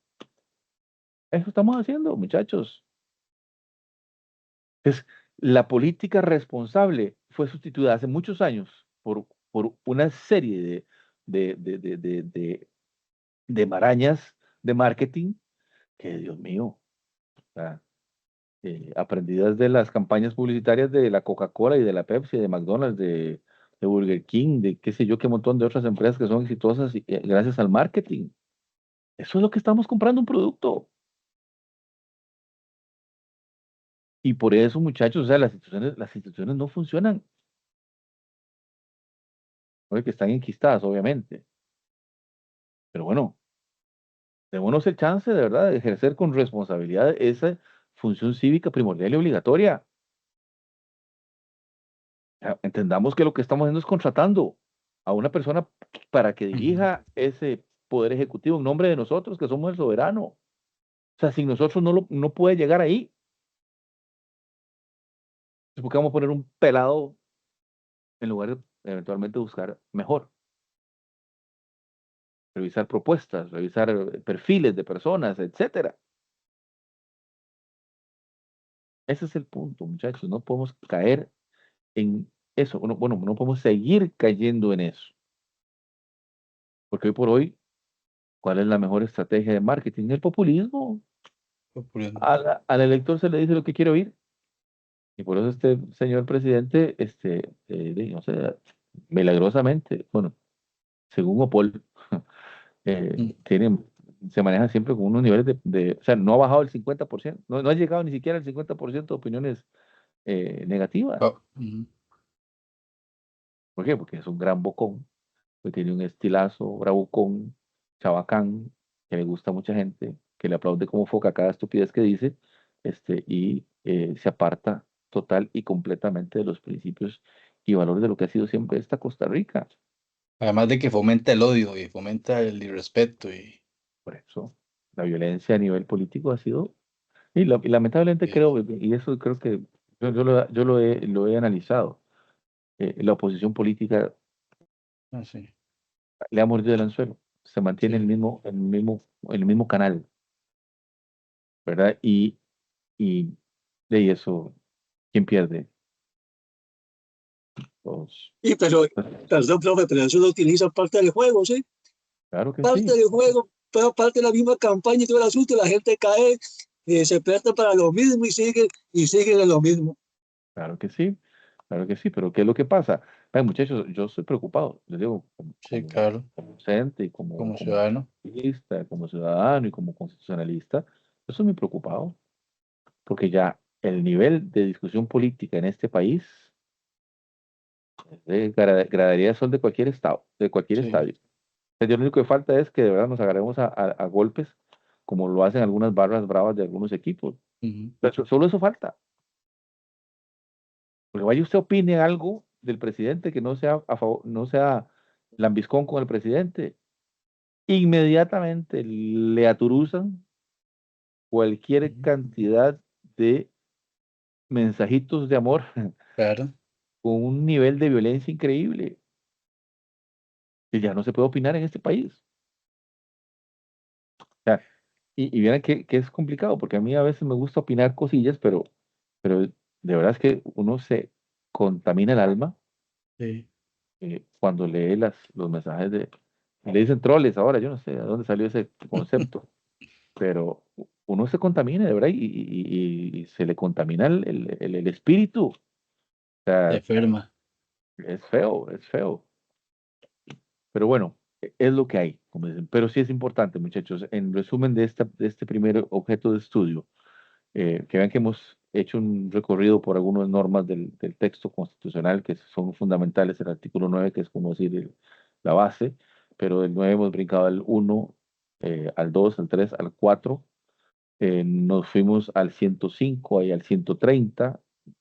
Eso estamos haciendo, muchachos. Es, la política responsable fue sustituida hace muchos años por una serie de marañas de marketing que, Dios mío, o sea, aprendidas de las campañas publicitarias de la Coca-Cola y de la Pepsi, de McDonald's, de Burger King, de qué sé yo, qué montón de otras empresas que son exitosas gracias al marketing. Eso es lo que estamos comprando, un producto. Y por eso, muchachos, o sea, las instituciones no funcionan. Oye, que están enquistadas, obviamente. Pero bueno, démonos el chance de verdad de ejercer con responsabilidad esa función cívica primordial y obligatoria. Entendamos que lo que estamos haciendo es contratando a una persona para que dirija ese poder ejecutivo en nombre de nosotros, que somos el soberano. O sea, sin nosotros no puede llegar ahí. Entonces, ¿por qué vamos a poner un pelado en lugar de eventualmente buscar mejor? Revisar propuestas, revisar perfiles de personas, etcétera. Ese es el punto, muchachos. No podemos caer en eso. Bueno, no podemos seguir cayendo en eso. Porque hoy por hoy, ¿cuál es la mejor estrategia de marketing? El populismo. Al elector se le dice lo que quiere oír. Y por eso este señor presidente, no sé, milagrosamente, bueno, según Opol, se maneja siempre con unos niveles o sea, no ha bajado el 50%, no ha llegado ni siquiera al 50% de opiniones negativas. ¿Por qué? Porque es un gran bocón, que tiene un estilazo, bravucón, chabacán, que le gusta a mucha gente, que le aplaude como foca cada estupidez que dice, y se aparta total y completamente de los principios y valores de lo que ha sido siempre esta Costa Rica. Además de que fomenta el odio y fomenta el irrespeto y Por eso, la violencia a nivel político ha sido, y lamentablemente creo, y eso creo que yo lo he analizado, la oposición política sí. le ha mordido el anzuelo, se mantiene Sí. el mismo canal, ¿verdad? Y de eso, ¿quién pierde? Los- Y pero, perdón, profe, pero eso lo utiliza parte del juego, ¿sí? claro que Parte sí, del juego, pero parte de la misma campaña y todo el asunto, la gente cae, se presta para lo mismo y sigue en lo mismo. claro que sí, claro que sí, pero ¿qué es lo que pasa? Ay, muchachos, yo estoy preocupado, les digo, Sí, claro, como docente y como ciudadano. como ciudadano y como constitucionalista, yo estoy muy preocupado, porque ya el nivel de discusión política en este país gradería son de cualquier estado, de cualquier Sí. estadio. O sea, lo único que falta es que de verdad nos agarremos a golpes, como lo hacen algunas barras bravas de algunos equipos. Pero solo eso falta. Porque vaya usted opine algo del presidente que no sea a favor, no sea lambiscón con el presidente, inmediatamente le aturuzan cualquier cantidad de mensajitos de amor Claro. con un nivel de violencia increíble que ya no se puede opinar en este país. O sea, y vieran que es complicado, porque a mí a veces me gusta opinar cosillas, pero de verdad es que uno se contamina el alma Sí. cuando lee los mensajes le dicen troles ahora, yo no sé de dónde salió ese concepto, pero uno se contamine, de verdad, y se le contamina el espíritu. O sea, Enferma. es feo, es feo. Pero bueno, es lo que hay, como dicen. Pero sí es importante, muchachos, en resumen de este primer objeto de estudio, que vean que hemos hecho un recorrido por algunas normas del texto constitucional que son fundamentales, el artículo 9, que es como decir la base, pero del 9 hemos brincado al 1, al 2, al 3, al 4, nos fuimos al 105 y al 130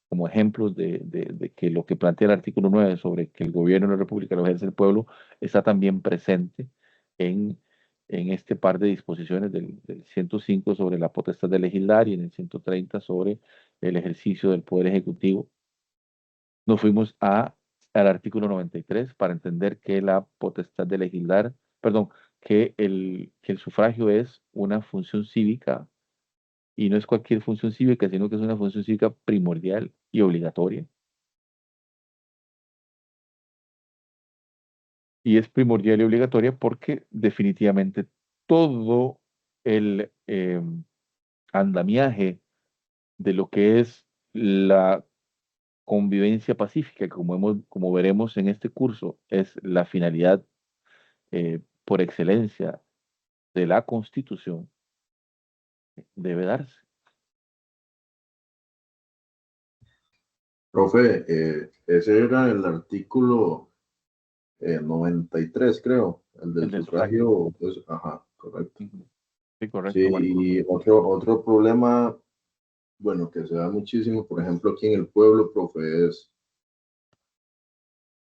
como ejemplos de que lo que plantea el artículo 9 sobre que el gobierno de la República lo ejerce el pueblo está también presente en, en este par de disposiciones del 105 sobre la potestad de legislar y en el 130 sobre el ejercicio del Poder Ejecutivo. Nos fuimos al artículo 93 para entender que la potestad de legislar, perdón, que el sufragio es una función cívica y no es cualquier función cívica, sino que es una función cívica primordial y obligatoria. Y es primordial y obligatoria porque definitivamente todo el andamiaje de lo que es la convivencia pacífica, como veremos en este curso, es la finalidad por excelencia de la Constitución, debe darse. Profe, ese era el artículo 93, creo, el del El del sufragio. sufragio, pues, ajá, correcto. Sí, correcto, Sí, Marco. y otro problema, bueno, que se da muchísimo, por ejemplo, aquí en el pueblo, profe, es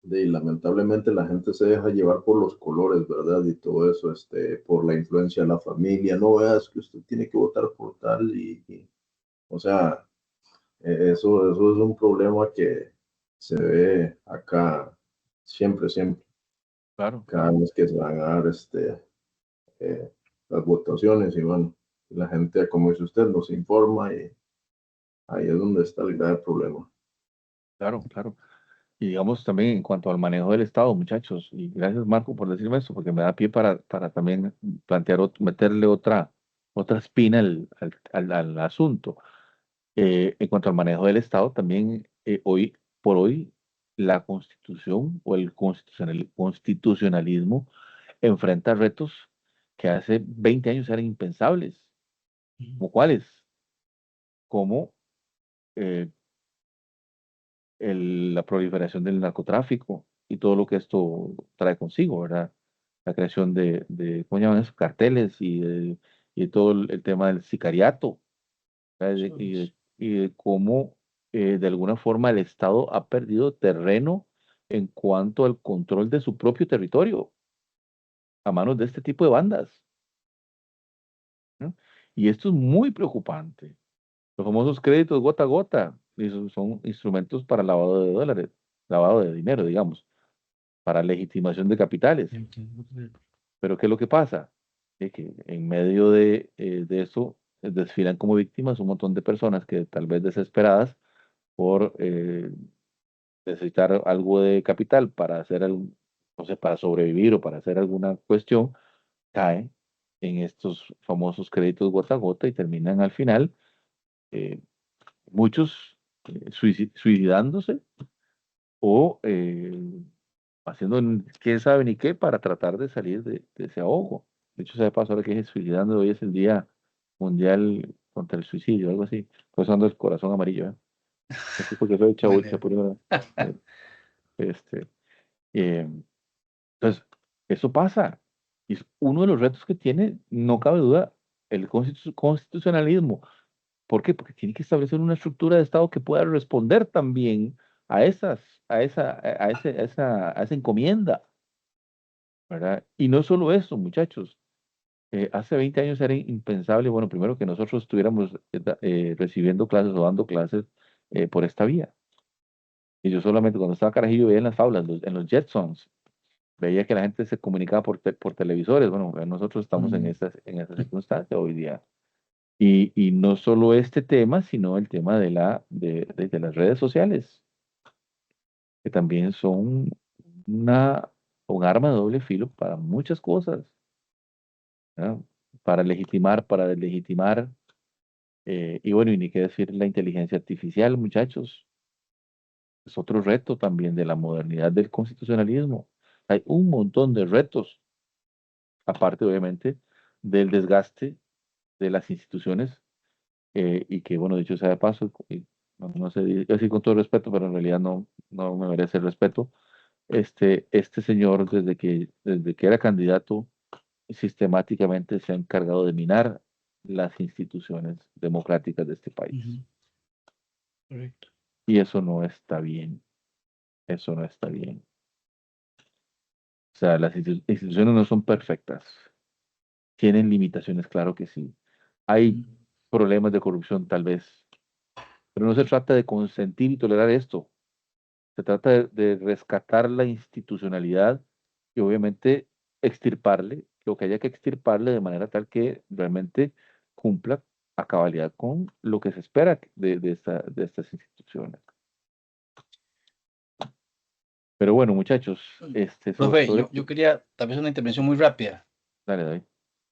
lamentablemente la gente se deja llevar por los colores, ¿verdad? Y todo eso, por la influencia de la familia, no veas que usted tiene que votar por tal o sea, eso es un problema que se ve acá siempre, siempre, Claro, cada claro. vez que se van a dar eh, las votaciones y bueno, la gente, como dice usted, nos informa y ahí es donde está el grave problema. Claro, claro. Y digamos también en cuanto al manejo del Estado, muchachos, y gracias Marco por decirme eso, porque me da pie para también plantear, meterle otra espina al asunto. En cuanto al manejo del Estado, también hoy por hoy la Constitución o el constitucionalismo enfrenta retos que hace 20 años eran impensables. ¿Como cuáles? Como eh, la proliferación del narcotráfico y todo lo que esto trae consigo, ¿verdad? La creación ¿cómo llaman eso? Carteles y todo el tema del sicariato, ¿verdad? Y de cómo de alguna forma el Estado ha perdido terreno en cuanto al control de su propio territorio a manos de este tipo de bandas, ¿no? Y esto es muy preocupante. Los famosos créditos gota a gota, y esos son instrumentos para lavado de dólares, lavado de dinero, digamos, para legitimación de capitales. Pero ¿qué es lo que pasa? Es que en medio de eso desfilan como víctimas un montón de personas que tal vez desesperadas por necesitar algo de capital para hacer algo, no sé, para sobrevivir o para hacer alguna cuestión, caen en estos famosos créditos gota a gota y terminan al final eh, muchos suicidándose o haciendo quién sabe ni qué para tratar de salir de ese ahogo. De hecho, se me pasó ahora que es suicidando, hoy es el Día Mundial contra el Suicidio, algo así. Estoy usando el corazón amarillo, ¿eh? Así porque soy Bueno, chapulín, ¿verdad? Este, eh, entonces, eso pasa. Y es uno de los retos que tiene, no cabe duda, el constitucionalismo. ¿Por qué? Porque tiene que establecer una estructura de Estado que pueda responder también a esa encomienda, ¿verdad? Y no solo eso, muchachos. Hace 20 años era impensable, bueno, primero que nosotros estuviéramos recibiendo clases o dando clases por esta vía. Y yo solamente cuando estaba carajillo veía en las faulas, en los Jetsons, veía que la gente se comunicaba por televisores. Bueno, nosotros estamos en esa circunstancia hoy día. Y no solo este tema, sino el tema de las redes sociales, que también son un arma de doble filo para muchas cosas, ¿verdad? Para legitimar, para deslegitimar, Y bueno, y ni qué decir la inteligencia artificial, muchachos. Es otro reto también de la modernidad del constitucionalismo. Hay un montón de retos, aparte obviamente del desgaste de las instituciones, y que, bueno, dicho sea de paso, y no sé decir con todo respeto, pero en realidad no me merece el respeto. Este señor, desde que era candidato, sistemáticamente se ha encargado de minar las instituciones democráticas de este país. Ujú. Correcto. Y eso no está bien. Eso no está bien. O sea, las instituciones no son perfectas. Tienen limitaciones, claro que sí. Hay Ujú. problemas de corrupción, tal vez. Pero no se trata de consentir y tolerar esto. Se trata de rescatar la institucionalidad y obviamente extirparle lo que haya que extirparle de manera tal que realmente cumpla a cabalidad con lo que se espera de estas instituciones. Pero bueno, muchachos, Profe, sobre... yo quería tal vez una intervención muy rápida. Dale, David.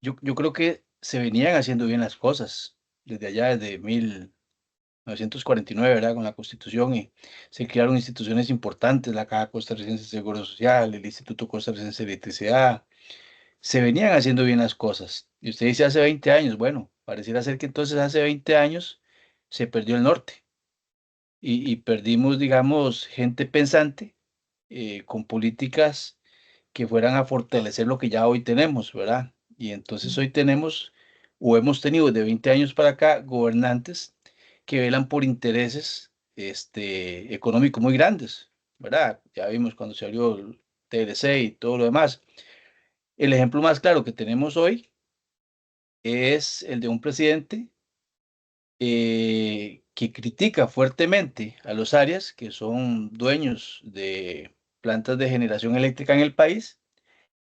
Yo creo que se venían haciendo bien las cosas desde allá, desde 1949, ¿verdad? Con la Constitución y se crearon instituciones importantes, la Caja Costarricense de Seguro Social, el Instituto Costarricense de Electricidad. Se venían haciendo bien las cosas. Y usted dice hace 20 años, bueno, pareciera ser que entonces hace 20 años se perdió el norte y perdimos, digamos, gente pensante con políticas que fueran a fortalecer lo que ya hoy tenemos, ¿verdad? Y entonces hoy tenemos, o hemos tenido de 20 años para acá, gobernantes que velan por intereses económicos muy grandes, ¿verdad? Ya vimos cuando se abrió el TLC y todo lo demás. El ejemplo más claro que tenemos hoy es el de un presidente que critica fuertemente a los Arias, que son dueños de plantas de generación eléctrica en el país,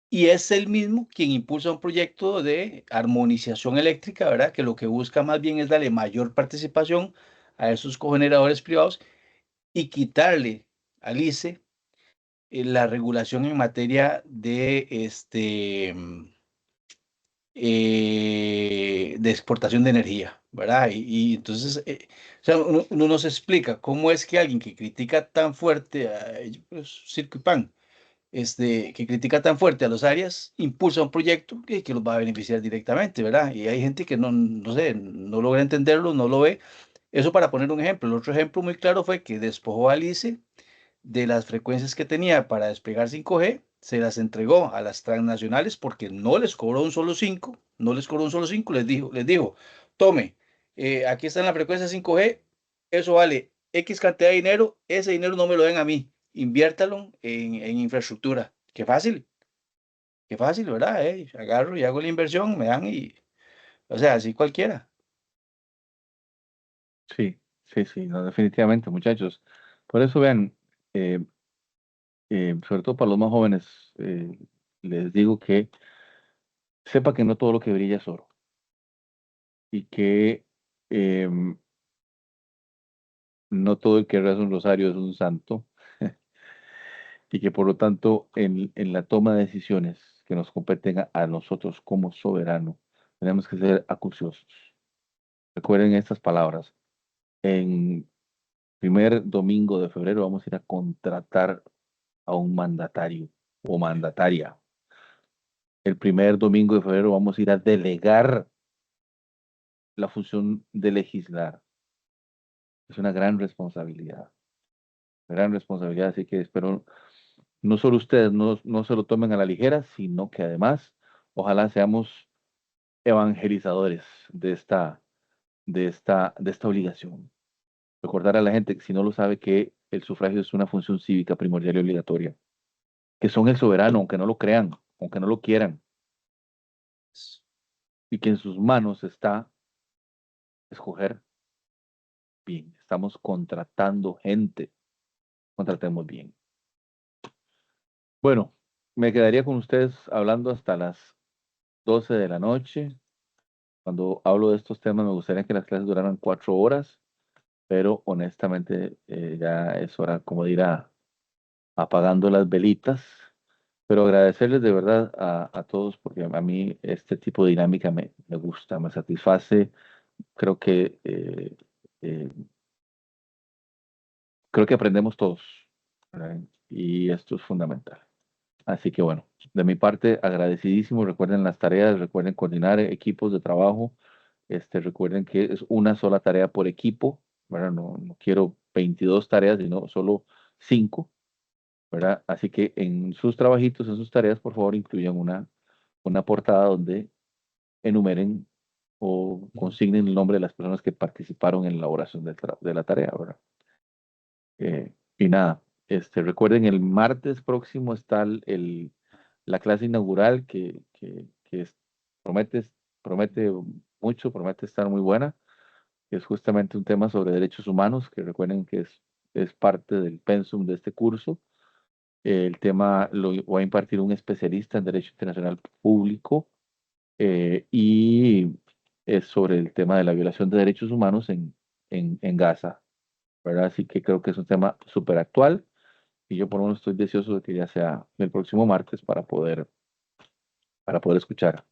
y es el mismo quien impulsa un proyecto de armonización eléctrica, ¿verdad? Que lo que busca más bien es darle mayor participación a esos cogeneradores privados y quitarle al ICE la regulación en materia de de exportación de energía, ¿verdad? Y entonces, o sea, uno no se explica cómo es que alguien que critica tan fuerte a pues, circo y pan, que critica tan fuerte a los áreas, impulsa un proyecto que los va a beneficiar directamente, ¿verdad? Y hay gente que no sé, no logra entenderlo, no lo ve. Eso para poner un ejemplo. El otro ejemplo muy claro fue que despojó a Alice de las frecuencias que tenía para despegar 5G, se las entregó a las transnacionales porque no les cobró un solo 5, no les cobró un solo 5, les dijo, tome, aquí está la frecuencia 5G, eso vale X cantidad de dinero, ese dinero no me lo den a mí, inviértalo en infraestructura. Qué fácil, ¿verdad? Agarro y hago la inversión, me dan y, o sea, así cualquiera. Sí, sí, no, definitivamente, muchachos. Por eso vean, eh, sobre todo para los más jóvenes, les digo que sepa que no todo lo que brilla es oro y que em, no todo el que reza un rosario es un santo y que por lo tanto en la toma de decisiones que nos competen a nosotros como soberano, tenemos que ser acuciosos. Recuerden estas palabras. En primer domingo de febrero vamos a ir a contratar a un mandatario o mandataria. El primer domingo de febrero vamos a ir a delegar la función de legislar. Es una gran responsabilidad, así que espero no solo ustedes no se lo tomen a la ligera, sino que además ojalá seamos evangelizadores de esta obligación. Recordar a la gente que si no lo sabe que el sufragio es una función cívica primordial y obligatoria, que son el soberano, aunque no lo crean, aunque no lo quieran, y que en sus manos está escoger bien. Estamos contratando gente, contratemos bien. Bueno, me quedaría con ustedes hablando hasta las 12 de la noche. Cuando hablo de estos temas me gustaría que las clases duraran 4 horas, pero honestamente ya es hora, como dirá, apagando las velitas. Pero agradecerles de verdad a todos porque a mí este tipo de dinámica me gusta, me satisface creo que aprendemos todos, ¿verdad? Y esto es fundamental. Así que bueno, de mi parte, agradecidísimo. Recuerden las tareas, recuerden coordinar equipos de trabajo. Recuerden que es una sola tarea por equipo, ¿verdad? No quiero 22 tareas, sino solo 5, ¿verdad? Así que en sus trabajitos, en sus tareas, por favor, incluyan una portada donde enumeren o consignen el nombre de las personas que participaron en la elaboración de la tarea, ¿verdad? Y nada, recuerden, el martes próximo está la clase inaugural promete, promete mucho, promete estar muy buena. Es justamente un tema sobre derechos humanos, que recuerden que es parte del pensum de este curso. El tema lo va a impartir un especialista en Derecho Internacional Público, y es sobre el tema de la violación de derechos humanos en Gaza, ¿verdad? Así que creo que es un tema súper actual y yo por lo menos estoy deseoso de que ya sea el próximo martes para poder escuchar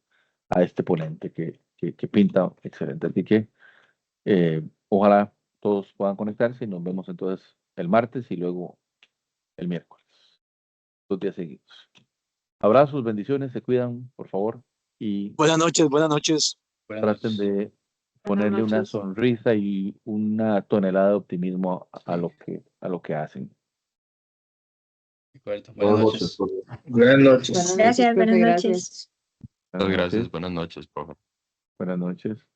a este ponente que pinta excelente. Así que ojalá todos puedan conectarse y nos vemos entonces el martes y luego el miércoles, 2 días seguidos. Abrazos, bendiciones, se cuidan, por favor, y Buenas noches, buenas noches. Buenas traten noches. de Buenas ponerle una noches. sonrisa y una tonelada de optimismo a lo que hacen. De acuerdo. Buenas noches. profe. Buenas noches. Buenas noches, Gracias, profe, buenas gracias. noches. Buenas Gracias, noches. buenas noches, profe. Buenas noches.